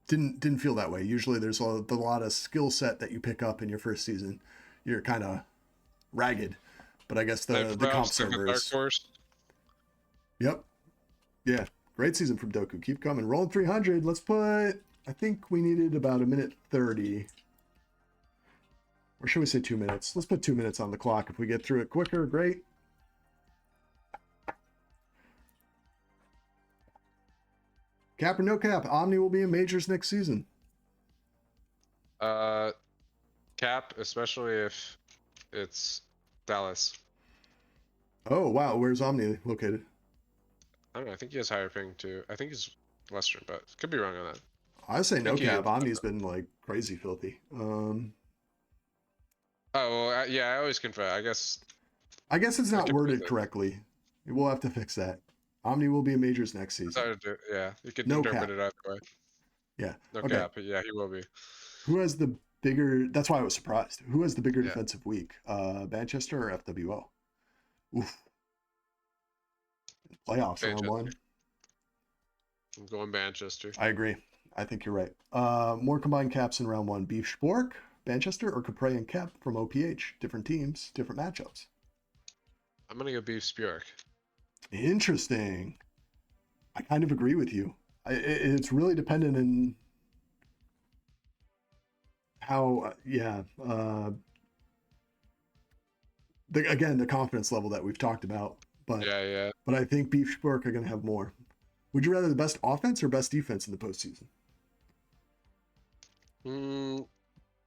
Speaker 1: Didn't feel that way. Usually there's a lot of skill set that you pick up in your first season. You're kind of ragged, but I guess the comp servers. Yep. Yeah. Great season from Doku. Keep coming. Rolling 300. Let's put, I think we needed about 1:30. Or should we say 2 minutes? Let's put 2 minutes on the clock. If we get through it quicker, great. Cap or no cap, Omni will be in majors next season.
Speaker 2: Cap, especially if it's Dallas.
Speaker 1: Oh, wow. Where's Omni located?
Speaker 2: I don't know. I think he has higher ping too. I think he's Western, but could be wrong on that.
Speaker 1: I say no cap.
Speaker 2: is.
Speaker 1: Omni's been like crazy filthy.
Speaker 2: Oh, well, yeah, I always confess.
Speaker 1: I guess it's not worded correctly. We'll have to fix that. Omni will be in majors next season.
Speaker 2: Yeah, you could
Speaker 1: No
Speaker 2: interpret
Speaker 1: cap.
Speaker 2: it either way.
Speaker 1: Yeah.
Speaker 2: No
Speaker 1: Okay.
Speaker 2: cap, but yeah, he will be.
Speaker 1: Who has the bigger? That's why I was surprised. Who has the bigger
Speaker 2: Yeah.
Speaker 1: defensive week? Manchester or FWO? Oof. Playoffs round
Speaker 2: Manchester.
Speaker 1: one.
Speaker 2: I'm going Manchester.
Speaker 1: I agree. I think you're right. More combined caps in round one. Beef Spork, Manchester, or Capre and Kep from OPH. Different teams, different matchups.
Speaker 2: I'm gonna go Beef Spjork.
Speaker 1: Interesting. I kind of agree with you. It's really dependent on how, the confidence level that we've talked about. But
Speaker 2: Yeah.
Speaker 1: But I think Beef Spork are going to have more. Would you rather the best offense or best defense in the postseason?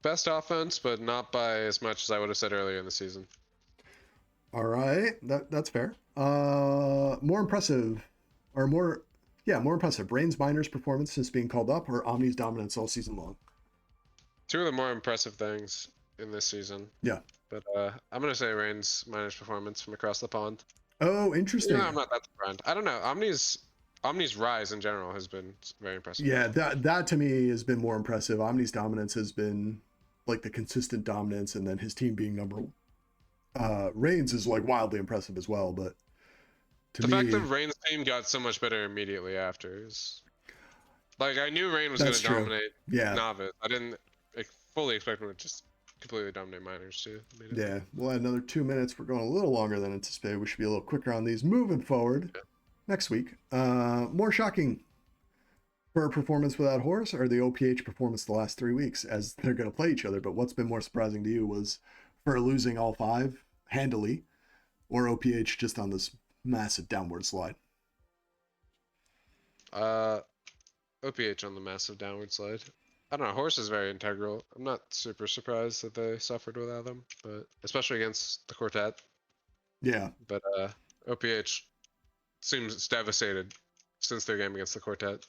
Speaker 2: Best offense, but not by as much as I would have said earlier in the season.
Speaker 1: All right, that's fair. More impressive. Brains Miners' performance since being called up, or Omni's dominance all season long?
Speaker 2: Two of the more impressive things in this season.
Speaker 1: Yeah.
Speaker 2: But I'm gonna say Rain's minus performance from across the pond.
Speaker 1: Oh, interesting.
Speaker 2: Yeah, I'm not that surprised. I don't know. Omni's rise in general has been very impressive.
Speaker 1: Yeah, that to me has been more impressive. Omni's dominance has been like the consistent dominance, and then his team being number one. Reigns is like wildly impressive as well, but
Speaker 2: the fact that Rain's team got so much better immediately after is like I knew Rain was going to dominate Novice. I didn't fully expect him to just completely dominate Miners too.
Speaker 1: Yeah, we'll add another 2 minutes. We're going a little longer than anticipated. We should be a little quicker on these moving forward. Yeah. Next week, more shocking for a performance without Horse or the OPH performance the last 3 weeks, as they're going to play each other. But what's been more surprising to you was for losing all 5 handily, or OPH just on this massive downward slide?
Speaker 2: OPH on the massive downward slide. I don't know. Horse is very integral. I'm not super surprised that they suffered without them, but especially against the quartet.
Speaker 1: Yeah.
Speaker 2: But OPH seems devastated since their game against the quartet.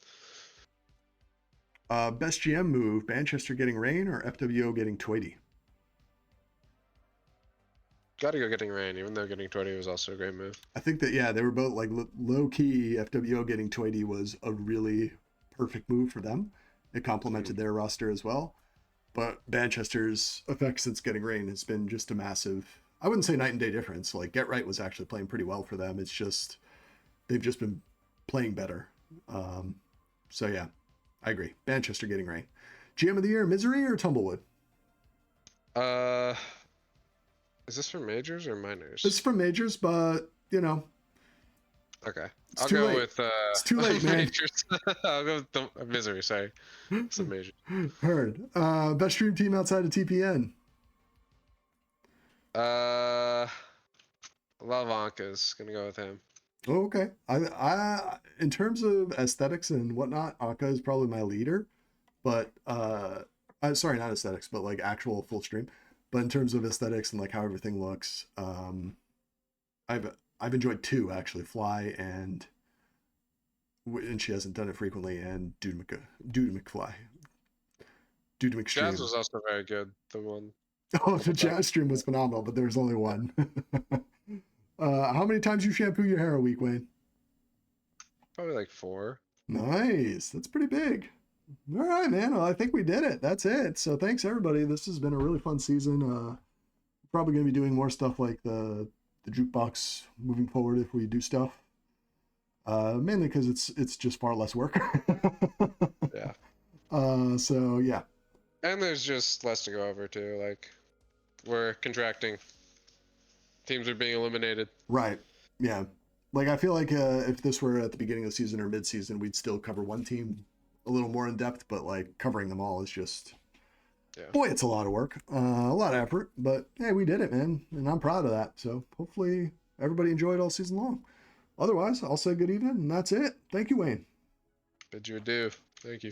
Speaker 1: Best GM move: Manchester getting Rain or FWO getting Tweedy?
Speaker 2: Gotta go getting Rain, even though getting Tweedy was also a great move.
Speaker 1: I think that they were both like low key. FWO getting Tweedy was a really perfect move for them. It complemented their roster as well. But Manchester's effect since getting Rain has been just a massive, I wouldn't say night and day difference. Like Get Right was actually playing pretty well for them. It's just they've just been playing better. So yeah, I agree. Manchester getting Rain. GM of the year: Misery or Tumblewood?
Speaker 2: Is this for majors or minors?
Speaker 1: It's for majors, but
Speaker 2: Okay.
Speaker 1: I'll go
Speaker 2: with
Speaker 1: it's too late, man.
Speaker 2: I'll go with the Misery, sorry. It's a major.
Speaker 1: Heard. Best stream team outside of TPN.
Speaker 2: Anka's gonna go with him.
Speaker 1: Oh, okay. I in terms of aesthetics and whatnot, Anka is probably my leader. But sorry, not aesthetics, but like actual full stream. But in terms of aesthetics and like how everything looks, I've enjoyed two actually, Fly and she hasn't done it frequently, and Dude McFly. Dude
Speaker 2: Jazz
Speaker 1: McStream.
Speaker 2: was also very good. The one.
Speaker 1: Oh, the jazz stream was phenomenal, but there's only one. How many times you shampoo your hair a week, Wayne?
Speaker 2: Probably like 4.
Speaker 1: Nice. That's pretty big. All right, man. Well, I think we did it. That's it. So thanks, everybody. This has been a really fun season. Probably going to be doing more stuff like the jukebox moving forward if we do stuff. Mainly because it's just far less work.
Speaker 2: Yeah.
Speaker 1: So yeah.
Speaker 2: And there's just less to go over too. Like, we're contracting. Teams are being eliminated.
Speaker 1: Right. Yeah. Like I feel like if this were at the beginning of the season or mid-season, we'd still cover one team a little more in depth. But like covering them all is just, boy, it's a lot of work, a lot of effort. But hey, we did it, man, and I'm proud of that. So hopefully everybody enjoyed all season long. Otherwise, I'll say good evening, and that's it. Thank you, Wayne.
Speaker 2: Bid you adieu. Thank you.